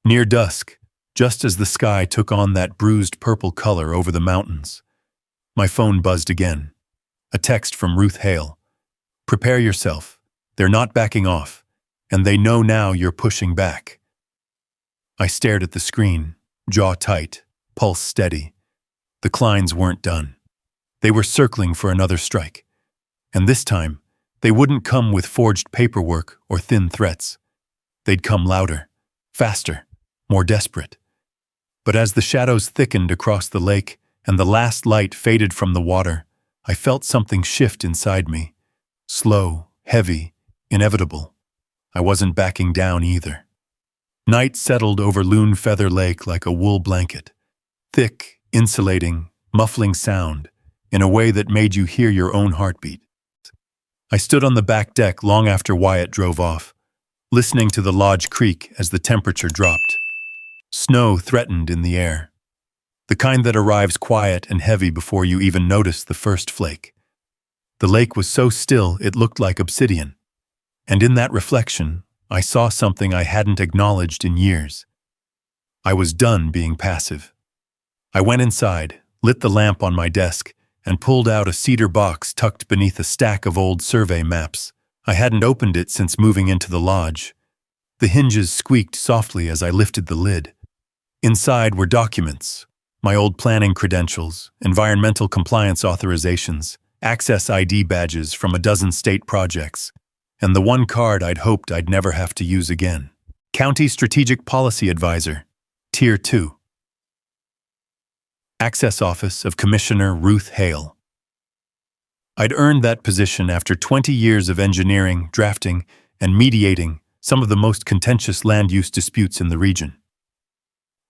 Near dusk, just as the sky took on that bruised purple color over the mountains, my phone buzzed again. A text from Ruth Hale. Prepare yourself. They're not backing off, and they know now you're pushing back. I stared at the screen, jaw tight, pulse steady. The Kleins weren't done. They were circling for another strike. And this time, they wouldn't come with forged paperwork or thin threats. They'd come louder, faster, more desperate. But as the shadows thickened across the lake and the last light faded from the water, I felt something shift inside me. Slow, heavy, inevitable. I wasn't backing down either. Night settled over Loon Feather Lake like a wool blanket. Thick, insulating, muffling sound in a way that made you hear your own heartbeat. I stood on the back deck long after Wyatt drove off, listening to the lodge creak as the temperature dropped. Snow threatened in the air, the kind that arrives quiet and heavy before you even notice the first flake. The lake was so still it looked like obsidian, and in that reflection, I saw something I hadn't acknowledged in years. I was done being passive. I went inside, lit the lamp on my desk, and pulled out a cedar box tucked beneath a stack of old survey maps. I hadn't opened it since moving into the lodge. The hinges squeaked softly as I lifted the lid. Inside were documents, my old planning credentials, environmental compliance authorizations, access ID badges from a dozen state projects, and the one card I'd hoped I'd never have to use again. County Strategic Policy Advisor, Tier 2. Access Office of Commissioner Ruth Hale. I'd earned that position after 20 years of engineering, drafting, and mediating some of the most contentious land use disputes in the region.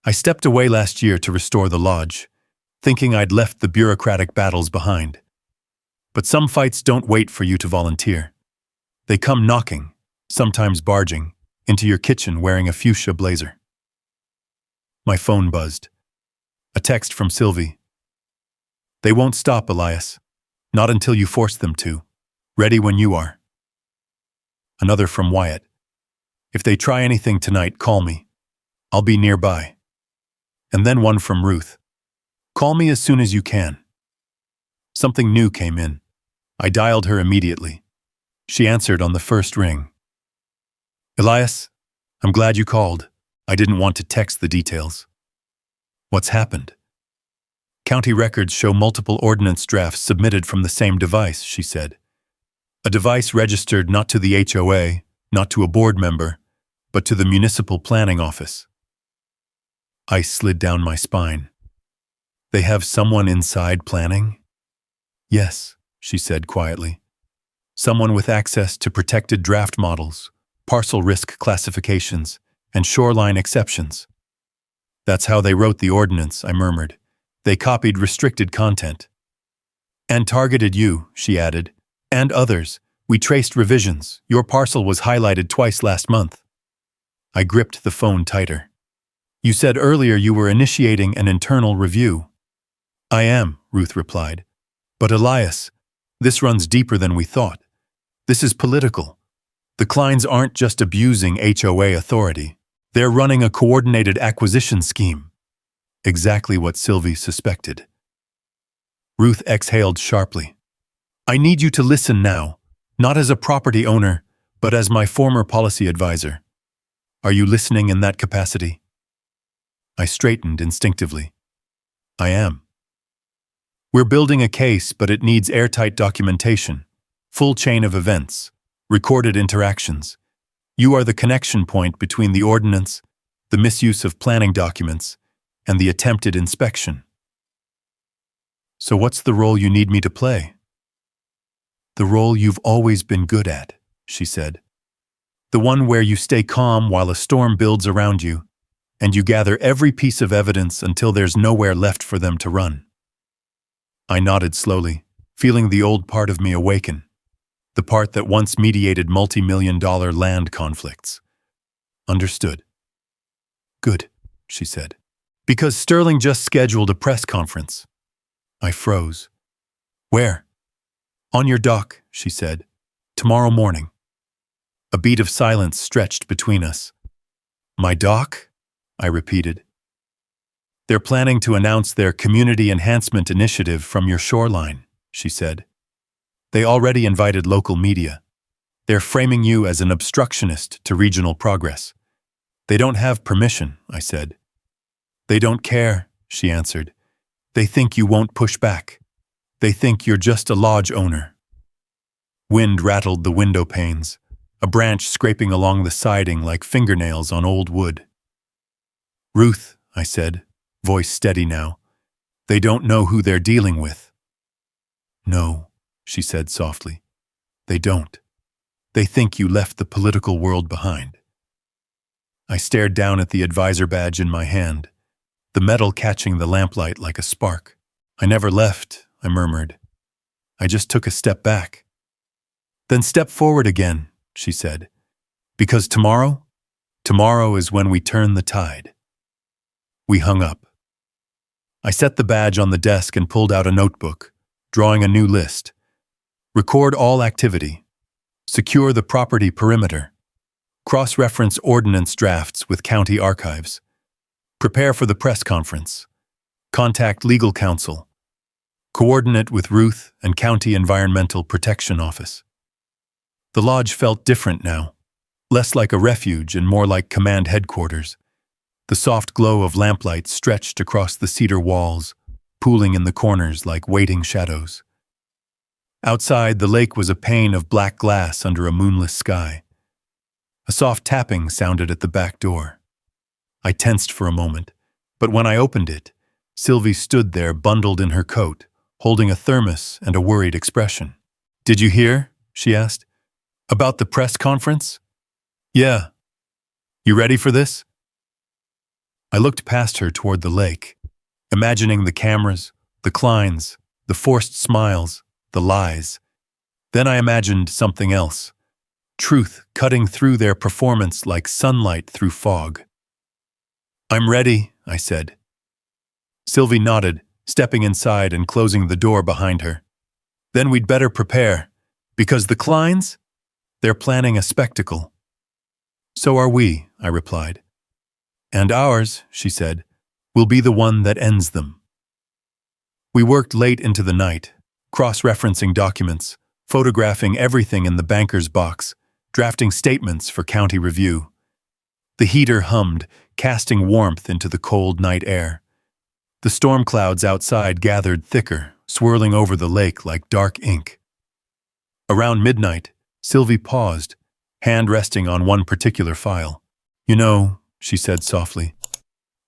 I stepped away last year to restore the lodge, thinking I'd left the bureaucratic battles behind. But some fights don't wait for you to volunteer. They come knocking, sometimes barging, into your kitchen wearing a fuchsia blazer. My phone buzzed. A text from Sylvie. They won't stop, Elias. Not until you force them to. Ready when you are. Another from Wyatt. If they try anything tonight, call me. I'll be nearby. And then one from Ruth. Call me as soon as you can. Something new came in. I dialed her immediately. She answered on the first ring. Elias, I'm glad you called. I didn't want to text the details. What's happened? County records show multiple ordinance drafts submitted from the same device, she said. A device registered not to the HOA, not to a board member, but to the municipal planning office. Ice slid down my spine. They have someone inside planning? Yes, she said quietly. Someone with access to protected draft models, parcel risk classifications, and shoreline exceptions. That's how they wrote the ordinance, I murmured. They copied restricted content. And targeted you, she added. And others. We traced revisions. Your parcel was highlighted twice last month. I gripped the phone tighter. You said earlier you were initiating an internal review. I am, Ruth replied. But Elias, this runs deeper than we thought. This is political. The Kleins aren't just abusing HOA authority. They're running a coordinated acquisition scheme. Exactly what Sylvie suspected. Ruth exhaled sharply. I need you to listen now, not as a property owner, but as my former policy advisor. Are you listening in that capacity? I straightened instinctively. I am. We're building a case, but it needs airtight documentation, full chain of events, recorded interactions. You are the connection point between the ordinance, the misuse of planning documents, and the attempted inspection. So what's the role you need me to play? The role you've always been good at, she said. The one where you stay calm while a storm builds around you, and you gather every piece of evidence until there's nowhere left for them to run. I nodded slowly, feeling the old part of me awaken, the part that once mediated multi-million-dollar land conflicts. Understood. Good, she said. Because Sterling just scheduled a press conference. I froze. Where? On your dock, she said. Tomorrow morning. A beat of silence stretched between us. My dock? I repeated. They're planning to announce their community enhancement initiative from your shoreline, she said. They already invited local media. They're framing you as an obstructionist to regional progress. They don't have permission, I said. They don't care, she answered. They think you won't push back. They think you're just a lodge owner. Wind rattled the window panes, a branch scraping along the siding like fingernails on old wood. Ruth, I said, voice steady now. They don't know who they're dealing with. No, she said softly. They don't. They think you left the political world behind. I stared down at the advisor badge in my hand, the metal catching the lamplight like a spark. I never left, I murmured. I just took a step back. Then step forward again, she said. Because tomorrow is when we turn the tide. We hung up. I set the badge on the desk and pulled out a notebook, drawing a new list. Record all activity. Secure the property perimeter. Cross-reference ordinance drafts with county archives. Prepare for the press conference. Contact legal counsel. Coordinate with Ruth and County Environmental Protection Office. The lodge felt different now, less like a refuge and more like command headquarters. The soft glow of lamplight stretched across the cedar walls, pooling in the corners like waiting shadows. Outside, the lake was a pane of black glass under a moonless sky. A soft tapping sounded at the back door. I tensed for a moment, but when I opened it, Sylvie stood there bundled in her coat, holding a thermos and a worried expression. Did you hear? She asked. About the press conference? Yeah. You ready for this? I looked past her toward the lake, imagining the cameras, the Kleins, the forced smiles, the lies. Then I imagined something else. Truth cutting through their performance like sunlight through fog. I'm ready, I said. Sylvie nodded, stepping inside and closing the door behind her. Then we'd better prepare, because the Kleins, they're planning a spectacle. So are we, I replied. And ours, she said, will be the one that ends them. We worked late into the night, cross-referencing documents, photographing everything in the banker's box, drafting statements for county review. The heater hummed, casting warmth into the cold night air. The storm clouds outside gathered thicker, swirling over the lake like dark ink. Around midnight, Sylvie paused, hand resting on one particular file. You know, she said softly,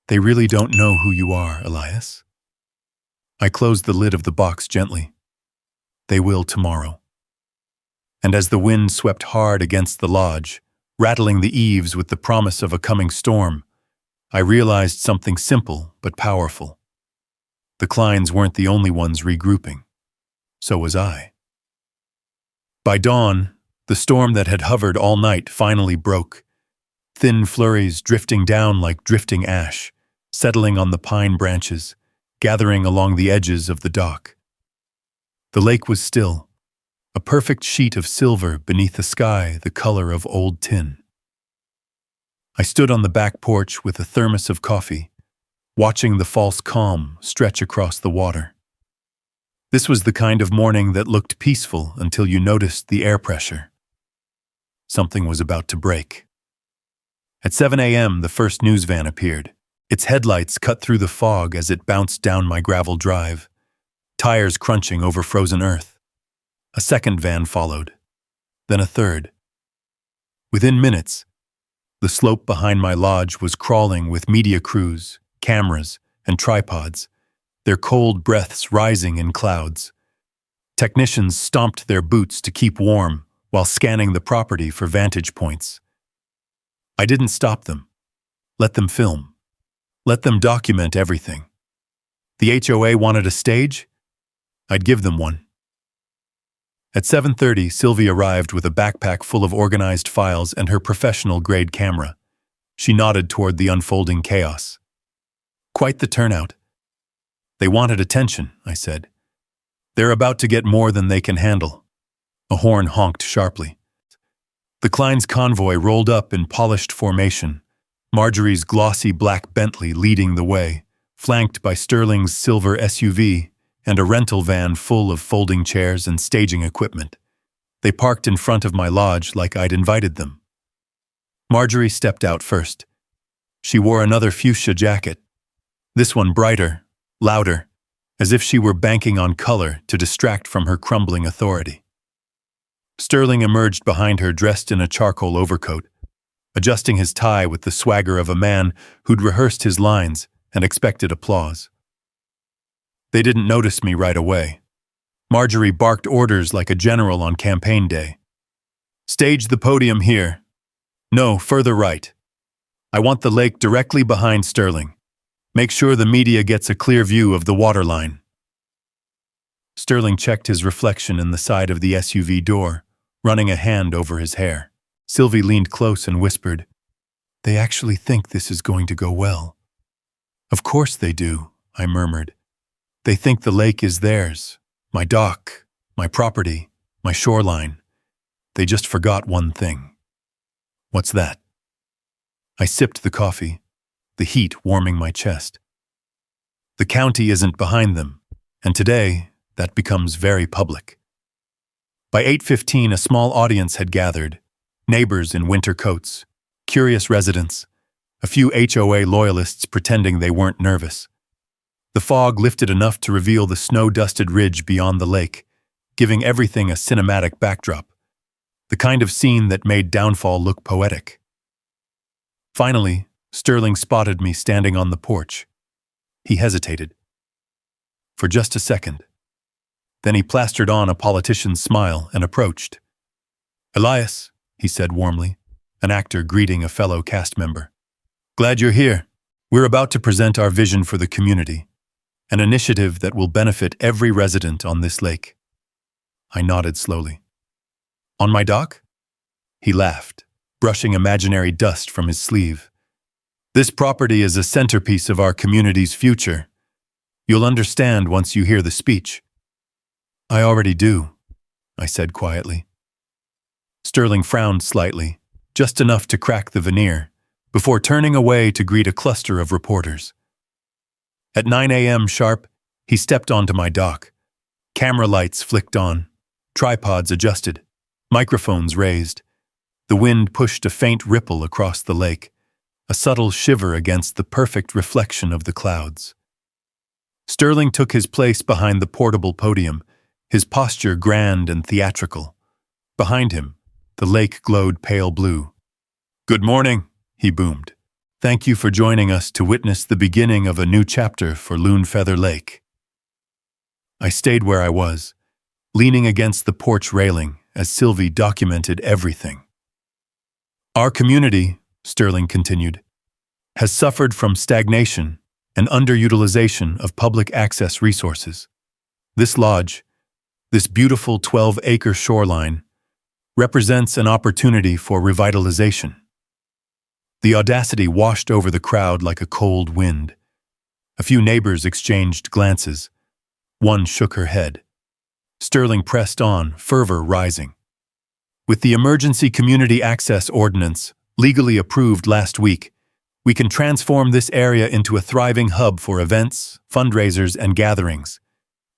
they really don't know who you are, Elias. I closed the lid of the box gently. They will tomorrow. And as the wind swept hard against the lodge, rattling the eaves with the promise of a coming storm, I realized something simple but powerful. The Kleins weren't the only ones regrouping. So was I. By dawn, the storm that had hovered all night finally broke. Thin flurries drifting down like drifting ash, settling on the pine branches, gathering along the edges of the dock. The lake was still, a perfect sheet of silver beneath a sky the color of old tin. I stood on the back porch with a thermos of coffee, watching the false calm stretch across the water. This was the kind of morning that looked peaceful until you noticed the air pressure. Something was about to break. At 7 a.m., the first news van appeared. Its headlights cut through the fog as it bounced down my gravel drive, tires crunching over frozen earth. A second van followed, then a third. Within minutes, the slope behind my lodge was crawling with media crews, cameras, and tripods, their cold breaths rising in clouds. Technicians stomped their boots to keep warm while scanning the property for vantage points. I didn't stop them. Let them film. Let them document everything. The HOA wanted a stage? I'd give them one. At 7:30, Sylvie arrived with a backpack full of organized files and her professional-grade camera. She nodded toward the unfolding chaos. Quite the turnout. They wanted attention, I said. They're about to get more than they can handle. A horn honked sharply. The Klein's convoy rolled up in polished formation, Marjorie's glossy black Bentley leading the way, flanked by Sterling's silver SUV and a rental van full of folding chairs and staging equipment. They parked in front of my lodge like I'd invited them. Marjorie stepped out first. She wore another fuchsia jacket, this one brighter, louder, as if she were banking on color to distract from her crumbling authority. Sterling emerged behind her dressed in a charcoal overcoat, adjusting his tie with the swagger of a man who'd rehearsed his lines and expected applause. They didn't notice me right away. Marjorie barked orders like a general on campaign day. Stage the podium here. No, further right. I want the lake directly behind Sterling. Make sure the media gets a clear view of the waterline. Sterling checked his reflection in the side of the SUV door, running a hand over his hair. Sylvie leaned close and whispered, They actually think this is going to go well. Of course they do, I murmured. They think the lake is theirs, my dock, my property, my shoreline. They just forgot one thing. What's that? I sipped the coffee, the heat warming my chest. The county isn't behind them, and today that becomes very public. By 8:15, a small audience had gathered, neighbors in winter coats, curious residents, a few HOA loyalists pretending they weren't nervous. The fog lifted enough to reveal the snow-dusted ridge beyond the lake, giving everything a cinematic backdrop, the kind of scene that made downfall look poetic. Finally, Sterling spotted me standing on the porch. He hesitated. For just a second. Then he plastered on a politician's smile and approached. Elias, he said warmly, an actor greeting a fellow cast member. Glad you're here. We're about to present our vision for the community, an initiative that will benefit every resident on this lake. I nodded slowly. On my dock? He laughed, brushing imaginary dust from his sleeve. This property is a centerpiece of our community's future. You'll understand once you hear the speech. I already do, I said quietly. Sterling frowned slightly, just enough to crack the veneer, before turning away to greet a cluster of reporters. At 9 a.m. sharp, he stepped onto my dock. Camera lights flicked on, tripods adjusted, microphones raised. The wind pushed a faint ripple across the lake, a subtle shiver against the perfect reflection of the clouds. Sterling took his place behind the portable podium, his posture grand and theatrical. Behind him, the lake glowed pale blue. "Good morning," he boomed. "Thank you for joining us to witness the beginning of a new chapter for Loon Feather Lake." I stayed where I was, leaning against the porch railing as Sylvie documented everything. "Our community," Sterling continued, "has suffered from stagnation and underutilization of public access resources. This lodge, this beautiful 12-acre shoreline, represents an opportunity for revitalization." The audacity washed over the crowd like a cold wind. A few neighbors exchanged glances. One shook her head. Sterling pressed on, fervor rising. "With the Emergency Community Access Ordinance, legally approved last week, we can transform this area into a thriving hub for events, fundraisers, and gatherings.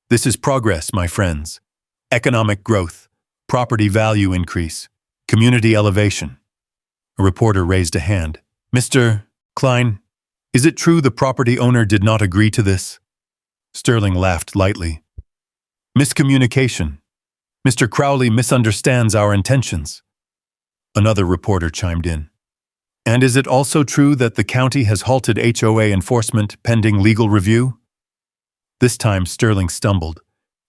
This is progress, my friends. Economic growth, property value increase, community elevation." A reporter raised a hand. "Mr. Klein, is it true the property owner did not agree to this?" Sterling laughed lightly. "Miscommunication. Mr. Crowley misunderstands our intentions." Another reporter chimed in. "And is it also true that the county has halted HOA enforcement pending legal review?" This time Sterling stumbled.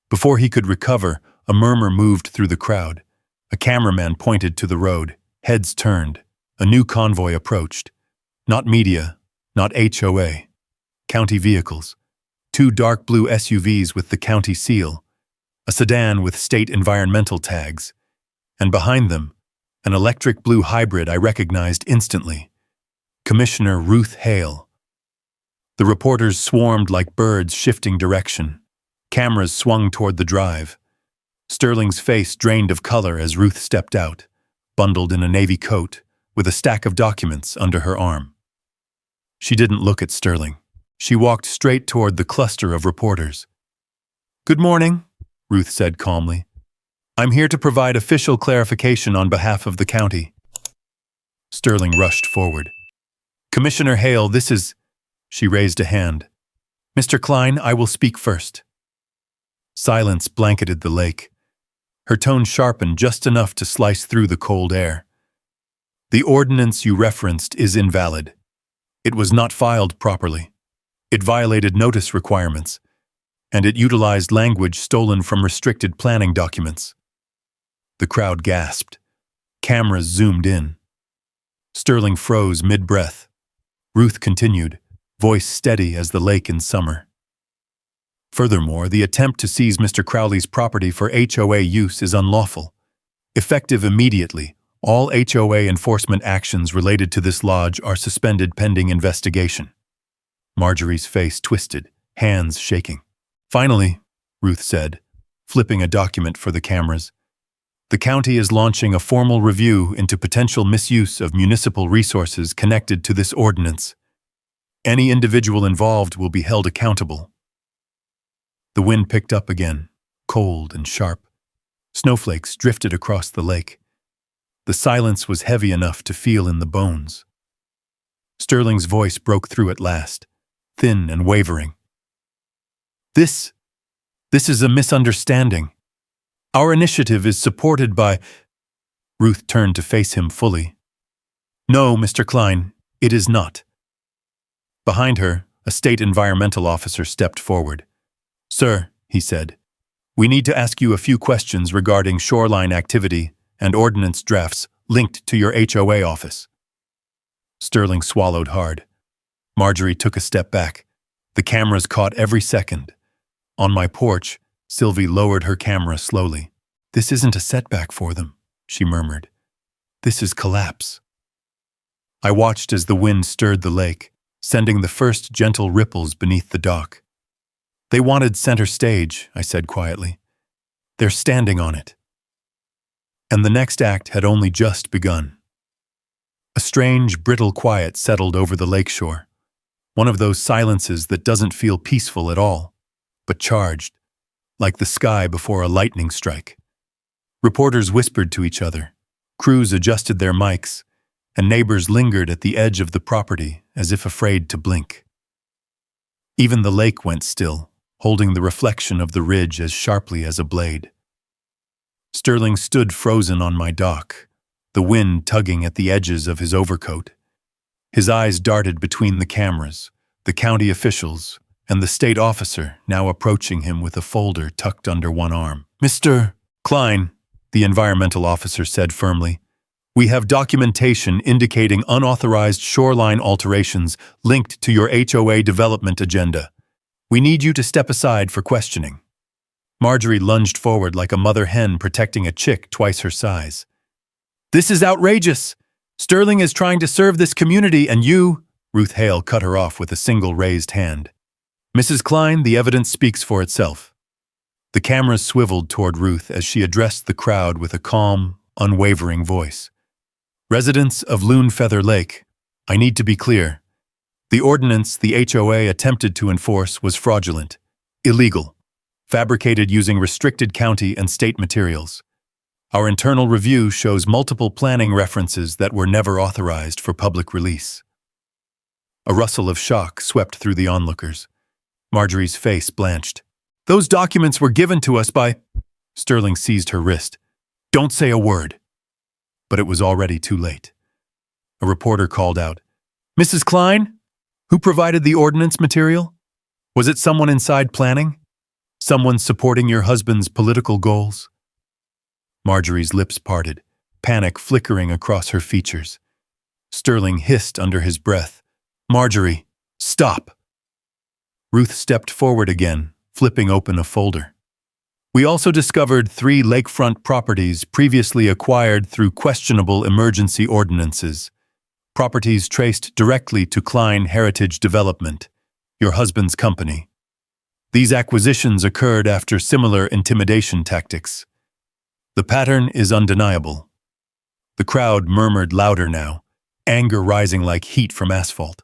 Before he could recover, a murmur moved through the crowd. A cameraman pointed to the road. Heads turned. A new convoy approached. Not media, not HOA. County vehicles. 2 dark blue SUVs with the county seal. A sedan with state environmental tags. And behind them, an electric blue hybrid I recognized instantly. Commissioner Ruth Hale. The reporters swarmed like birds shifting direction. Cameras swung toward the drive. Sterling's face drained of color as Ruth stepped out, bundled in a navy coat, with a stack of documents under her arm. She didn't look at Sterling. She walked straight toward the cluster of reporters. "Good morning," Ruth said calmly. "I'm here to provide official clarification on behalf of the county." Sterling rushed forward. "Commissioner Hale, this is—" She raised a hand. "Mr. Klein, I will speak first." Silence blanketed the lake. Her tone sharpened just enough to slice through the cold air. "The ordinance you referenced is invalid. It was not filed properly. It violated notice requirements, and it utilized language stolen from restricted planning documents." The crowd gasped. Cameras zoomed in. Sterling froze mid-breath. Ruth continued, voice steady as the lake in summer. "Furthermore, the attempt to seize Mr. Crowley's property for HOA use is unlawful. Effective immediately, all HOA enforcement actions related to this lodge are suspended pending investigation." Marjorie's face twisted, hands shaking. "Finally," Ruth said, flipping a document for the cameras, "the county is launching a formal review into potential misuse of municipal resources connected to this ordinance. Any individual involved will be held accountable." The wind picked up again, cold and sharp. Snowflakes drifted across the lake. The silence was heavy enough to feel in the bones. Sterling's voice broke through at last, thin and wavering. This is a misunderstanding. Our initiative is supported by—" Ruth turned to face him fully. "No, Mr. Klein, it is not." Behind her, a state environmental officer stepped forward. "Sir," he said, "we need to ask you a few questions regarding shoreline activity and ordinance drafts linked to your HOA office." Sterling swallowed hard. Marjorie took a step back. The cameras caught every second. On my porch, Sylvie lowered her camera slowly. "This isn't a setback for them," she murmured. "This is collapse." I watched as the wind stirred the lake, sending the first gentle ripples beneath the dock. "They wanted center stage," I said quietly. They're standing on it. And the next act had only just begun. A strange, brittle quiet settled over the lakeshore, one of those silences that doesn't feel peaceful at all, but charged, like the sky before a lightning strike. Reporters whispered to each other, crews adjusted their mics, and neighbors lingered at the edge of the property as if afraid to blink. Even the lake went still, holding the reflection of the ridge as sharply as a blade. Sterling stood frozen on my dock, the wind tugging at the edges of his overcoat. His eyes darted between the cameras, the county officials, and the state officer now approaching him with a folder tucked under one arm. "Mr. Klein," the environmental officer said firmly, "we have documentation indicating unauthorized shoreline alterations linked to your HOA development agenda. We need you to step aside for questioning." Marjorie lunged forward like a mother hen protecting a chick twice her size. "This is outrageous! Sterling is trying to serve this community and you—" Ruth Hale cut her off with a single raised hand. "Mrs. Klein, the evidence speaks for itself." The cameras swiveled toward Ruth as she addressed the crowd with a calm, unwavering voice. "Residents of Loon Feather Lake, I need to be clear. The ordinance the HOA attempted to enforce was fraudulent, illegal, fabricated using restricted county and state materials. Our internal review shows multiple planning references that were never authorized for public release." A rustle of shock swept through the onlookers. Marjorie's face blanched. "Those documents were given to us by—" Sterling seized her wrist. "Don't say a word." But it was already too late. A reporter called out, "Mrs. Klein? Who provided the ordinance material? Was it someone inside planning? Someone supporting your husband's political goals?" Marjorie's lips parted, panic flickering across her features. Sterling hissed under his breath, "Marjorie, stop!" Ruth stepped forward again, flipping open a folder. "We also discovered 3 lakefront properties previously acquired through questionable emergency ordinances. Properties traced directly to Klein Heritage Development, your husband's company. These acquisitions occurred after similar intimidation tactics. The pattern is undeniable." The crowd murmured louder now, anger rising like heat from asphalt.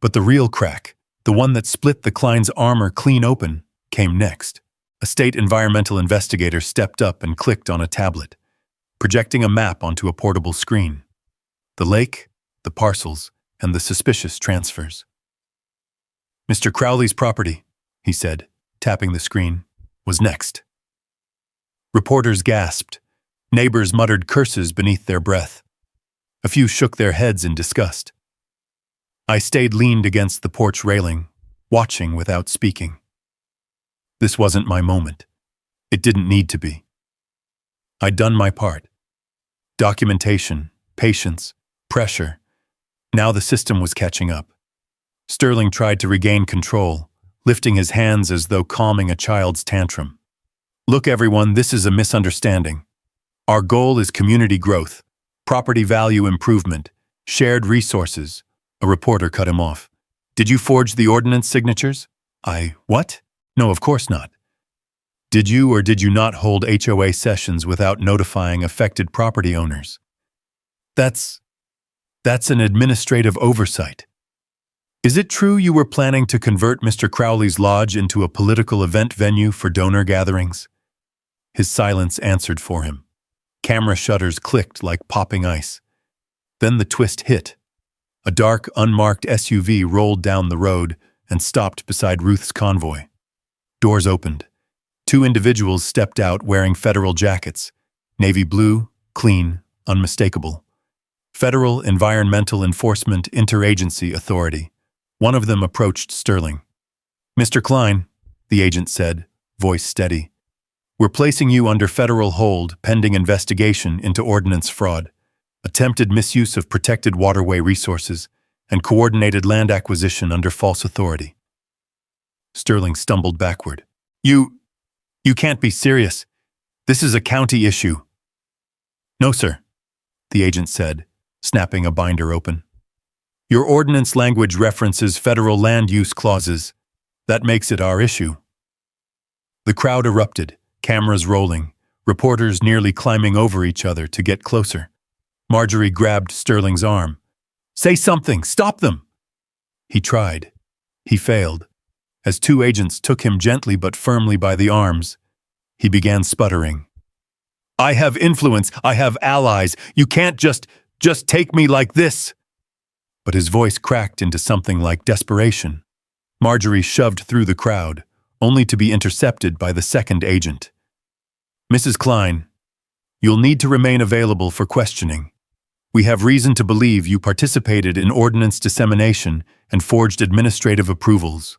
But the real crack, the one that split the Klein's armor clean open, came next. A state environmental investigator stepped up and clicked on a tablet, projecting a map onto a portable screen. The lake, the parcels, and the suspicious transfers. "Mr. Crowley's property," he said, tapping the screen, "was next." Reporters gasped. Neighbors muttered curses beneath their breath. A few shook their heads in disgust. I stayed leaned against the porch railing, watching without speaking. This wasn't my moment. It didn't need to be. I'd done my part. Documentation, patience, pressure. Now the system was catching up. Sterling tried to regain control, lifting his hands as though calming a child's tantrum. "Look, everyone, this is a misunderstanding. Our goal is community growth, property value improvement, shared resources." A reporter cut him off. "Did you forge the ordinance signatures?" What? No, of course not." "Did you or did you not hold HOA sessions without notifying affected property owners?" That's an administrative oversight." "Is it true you were planning to convert Mr. Crowley's lodge into a political event venue for donor gatherings?" His silence answered for him. Camera shutters clicked like popping ice. Then the twist hit. A dark, unmarked SUV rolled down the road and stopped beside Ruth's convoy. Doors opened. 2 individuals stepped out wearing federal jackets, navy blue, clean, unmistakable. Federal Environmental Enforcement Interagency Authority. One of them approached Sterling. "Mr. Klein," the agent said, voice steady, "we're placing you under federal hold pending investigation into ordinance fraud, attempted misuse of protected waterway resources, and coordinated land acquisition under false authority." Sterling stumbled backward. You can't be serious. This is a county issue." "No, sir," the agent said, snapping a binder open. "Your ordinance language references federal land use clauses. That makes it our issue." The crowd erupted, Cameras rolling, reporters nearly climbing over each other to get closer. Marjorie grabbed Sterling's arm. "Say something! Stop them!" He tried. He failed. As two agents took him gently but firmly by the arms, he began sputtering. "I have influence. I have allies. You can't just take me like this." But his voice cracked into something like desperation. Marjorie shoved through the crowd, only to be intercepted by the second agent. "Mrs. Klein, you'll need to remain available for questioning. We have reason to believe you participated in ordnance dissemination and forged administrative approvals."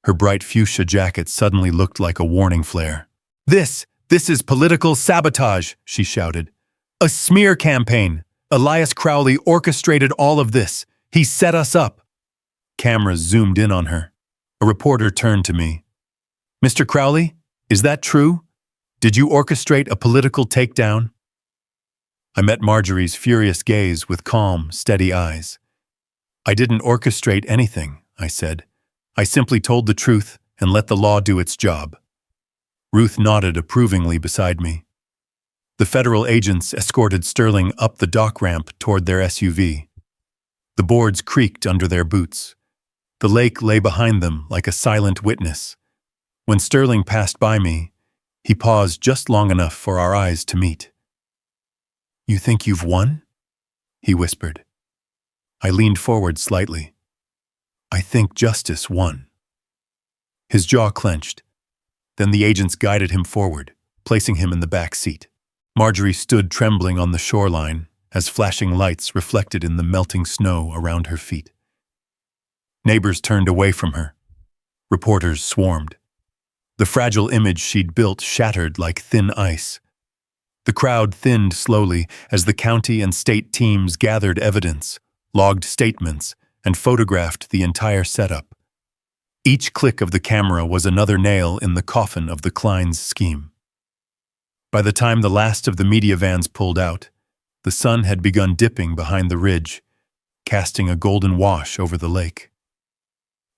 Her bright fuchsia jacket suddenly looked like a warning flare. This is political sabotage," she shouted. "A smear campaign. Elias Crowley orchestrated all of this. He set us up." Cameras zoomed in on her. A reporter turned to me. "Mr. Crowley, is that true? Did you orchestrate a political takedown?" I met Marjorie's furious gaze with calm, steady eyes. "I didn't orchestrate anything," I said. "I simply told the truth and let the law do its job." Ruth nodded approvingly beside me. The federal agents escorted Sterling up the dock ramp toward their SUV. The boards creaked under their boots. The lake lay behind them like a silent witness. When Sterling passed by me, he paused just long enough for our eyes to meet. "You think you've won?" he whispered. I leaned forward slightly. "I think justice won." His jaw clenched. Then the agents guided him forward, placing him in the back seat. Marjorie stood trembling on the shoreline as flashing lights reflected in the melting snow around her feet. Neighbors turned away from her. Reporters swarmed. The fragile image she'd built shattered like thin ice. The crowd thinned slowly as the county and state teams gathered evidence, logged statements, and photographed the entire setup. Each click of the camera was another nail in the coffin of the Klein's scheme. By the time the last of the media vans pulled out, the sun had begun dipping behind the ridge, casting a golden wash over the lake.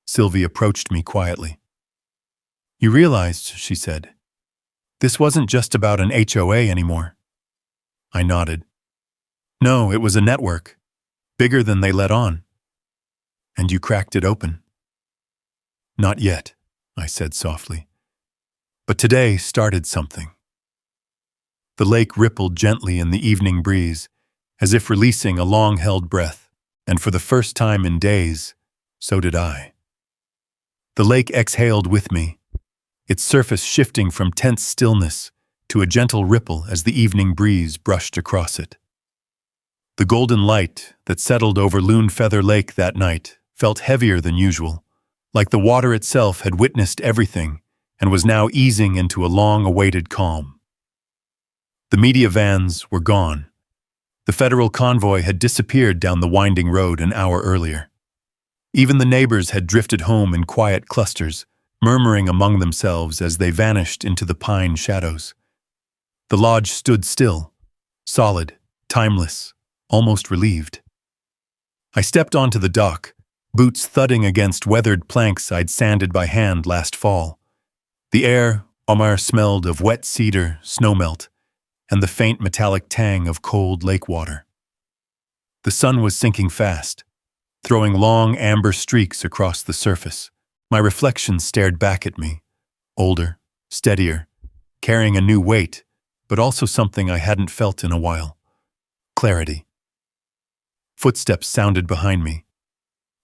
Sylvie approached me quietly. "You realized," she said, "this wasn't just about an HOA anymore." I nodded. "No, it was a network, bigger than they let on." "And you cracked it open?" "Not yet," I said softly. "But today started something." The lake rippled gently in the evening breeze, as if releasing a long-held breath, and for the first time in days, so did I. The lake exhaled with me, its surface shifting from tense stillness to a gentle ripple as the evening breeze brushed across it. The golden light that settled over Loon Feather Lake that night felt heavier than usual, like the water itself had witnessed everything and was now easing into a long-awaited calm. The media vans were gone. The federal convoy had disappeared down the winding road an hour earlier. Even the neighbors had drifted home in quiet clusters, murmuring among themselves as they vanished into the pine shadows. The lodge stood still, solid, timeless, almost relieved. I stepped onto the dock, boots thudding against weathered planks I'd sanded by hand last fall. The air, Omar, smelled of wet cedar, snowmelt, and the faint metallic tang of cold lake water. The sun was sinking fast, throwing long amber streaks across the surface. My reflection stared back at me, older, steadier, carrying a new weight, but also something I hadn't felt in a while. Clarity. Footsteps sounded behind me.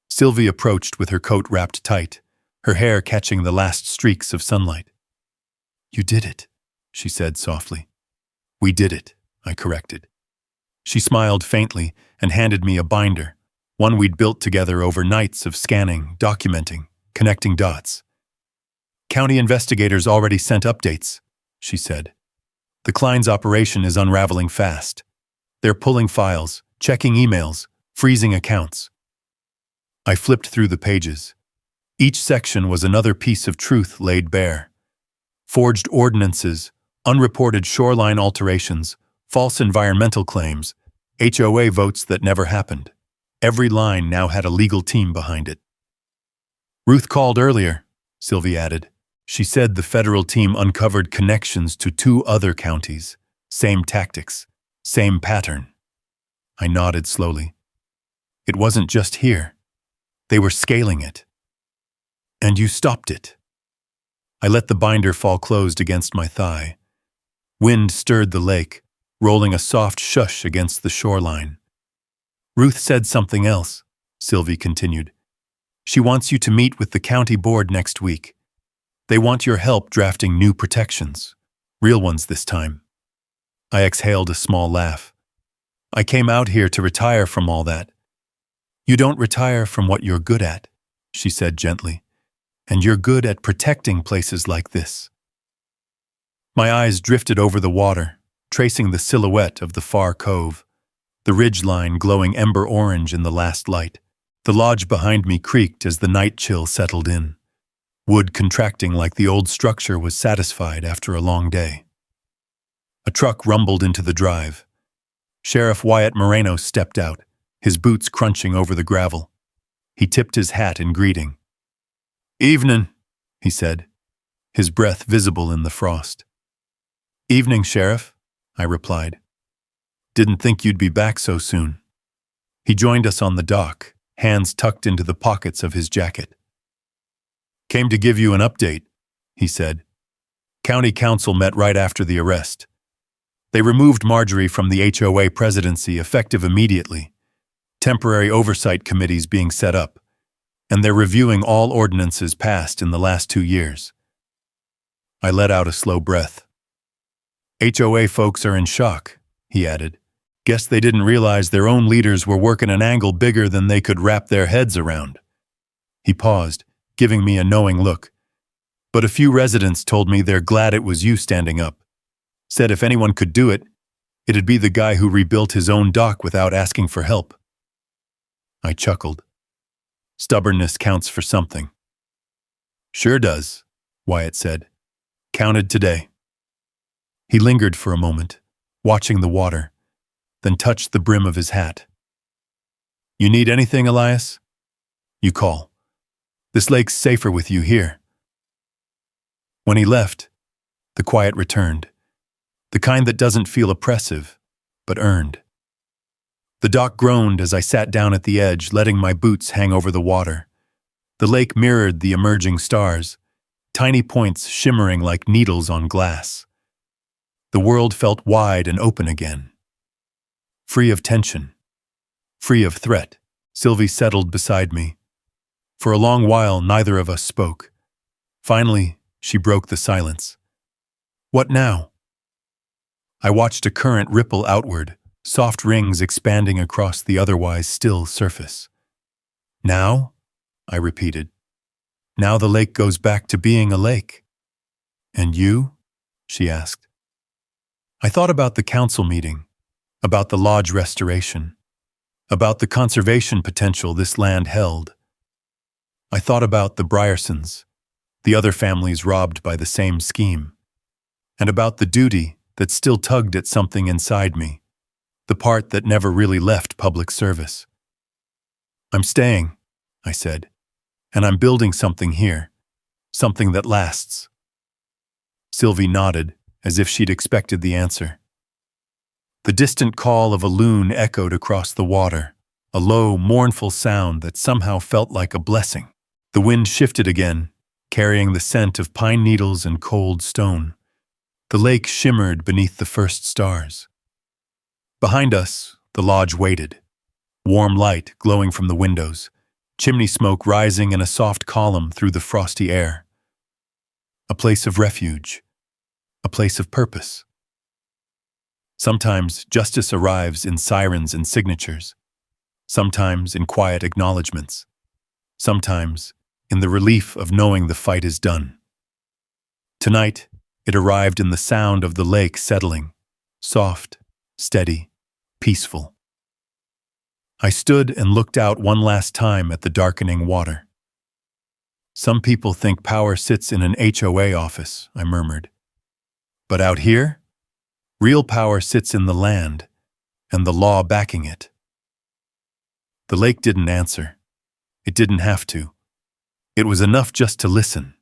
Sylvie approached with her coat wrapped tight, her hair catching the last streaks of sunlight. "You did it," she said softly. "We did it," I corrected. She smiled faintly and handed me a binder, one we'd built together over nights of scanning, documenting, connecting dots. "County investigators already sent updates," she said. "The Klein's operation is unraveling fast. They're pulling files, checking emails, freezing accounts." I flipped through the pages. Each section was another piece of truth laid bare. Forged ordinances, unreported shoreline alterations, false environmental claims, HOA votes that never happened. Every line now had a legal team behind it. "Ruth called earlier," Sylvie added. She said the federal team uncovered connections to 2 other counties. Same tactics, same pattern. I nodded slowly. It wasn't just here. They were scaling it. And you stopped it. I let the binder fall closed against my thigh. Wind stirred the lake, rolling a soft shush against the shoreline. Ruth said something else, Sylvie continued. She wants you to meet with the county board next week. They want your help drafting new protections. Real ones this time. I exhaled a small laugh. I came out here to retire from all that. You don't retire from what you're good at, she said gently. And you're good at protecting places like this. My eyes drifted over the water, tracing the silhouette of the far cove, the ridgeline glowing ember orange in the last light. The lodge behind me creaked as the night chill settled in, wood contracting like the old structure was satisfied after a long day. A truck rumbled into the drive. Sheriff Wyatt Moreno stepped out, his boots crunching over the gravel. He tipped his hat in greeting. "Evening," he said, his breath visible in the frost. "Evening, Sheriff," I replied. "Didn't think you'd be back so soon." He joined us on the dock, hands tucked into the pockets of his jacket. "Came to give you an update," he said. "County Council met right after the arrest. They removed Marjorie from the HOA presidency effective immediately, temporary oversight committees being set up, and they're reviewing all ordinances passed in the last 2 years. I let out a slow breath. HOA folks are in shock, he added. Guess they didn't realize their own leaders were working an angle bigger than they could wrap their heads around. He paused, giving me a knowing look. But a few residents told me they're glad it was you standing up. Said if anyone could do it, it'd be the guy who rebuilt his own dock without asking for help. I chuckled. Stubbornness counts for something. Sure does, Wyatt said. Counted today. He lingered for a moment, watching the water, then touched the brim of his hat. You need anything, Elias? You call. This lake's safer with you here. When he left, the quiet returned, the kind that doesn't feel oppressive, but earned. The dock groaned as I sat down at the edge, letting my boots hang over the water. The lake mirrored the emerging stars, tiny points shimmering like needles on glass. The world felt wide and open again. Free of tension, free of threat, Sylvie settled beside me. For a long while, neither of us spoke. Finally, she broke the silence. What now? I watched a current ripple outward, soft rings expanding across the otherwise still surface. Now? I repeated. Now the lake goes back to being a lake. And you? She asked. I thought about the council meeting, about the lodge restoration, about the conservation potential this land held. I thought about the Bryersons, the other families robbed by the same scheme, and about the duty that still tugged at something inside me, the part that never really left public service. I'm staying, I said, and I'm building something here, something that lasts. Sylvie nodded, as if she'd expected the answer. The distant call of a loon echoed across the water, a low, mournful sound that somehow felt like a blessing. The wind shifted again, carrying the scent of pine needles and cold stone. The lake shimmered beneath the first stars. Behind us, the lodge waited, warm light glowing from the windows, chimney smoke rising in a soft column through the frosty air. A place of refuge, a place of purpose. Sometimes justice arrives in sirens and signatures, sometimes in quiet acknowledgments, sometimes in the relief of knowing the fight is done. Tonight, it arrived in the sound of the lake settling, soft, steady, peaceful. I stood and looked out one last time at the darkening water. Some people think power sits in an HOA office, I murmured. But out here, real power sits in the land, and the law backing it. The lake didn't answer. It didn't have to. It was enough just to listen.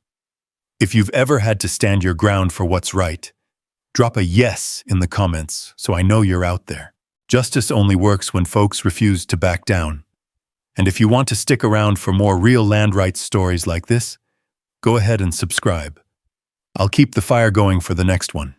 If you've ever had to stand your ground for what's right, drop a yes in the comments so I know you're out there. Justice only works when folks refuse to back down. And if you want to stick around for more real land rights stories like this, go ahead and subscribe. I'll keep the fire going for the next one.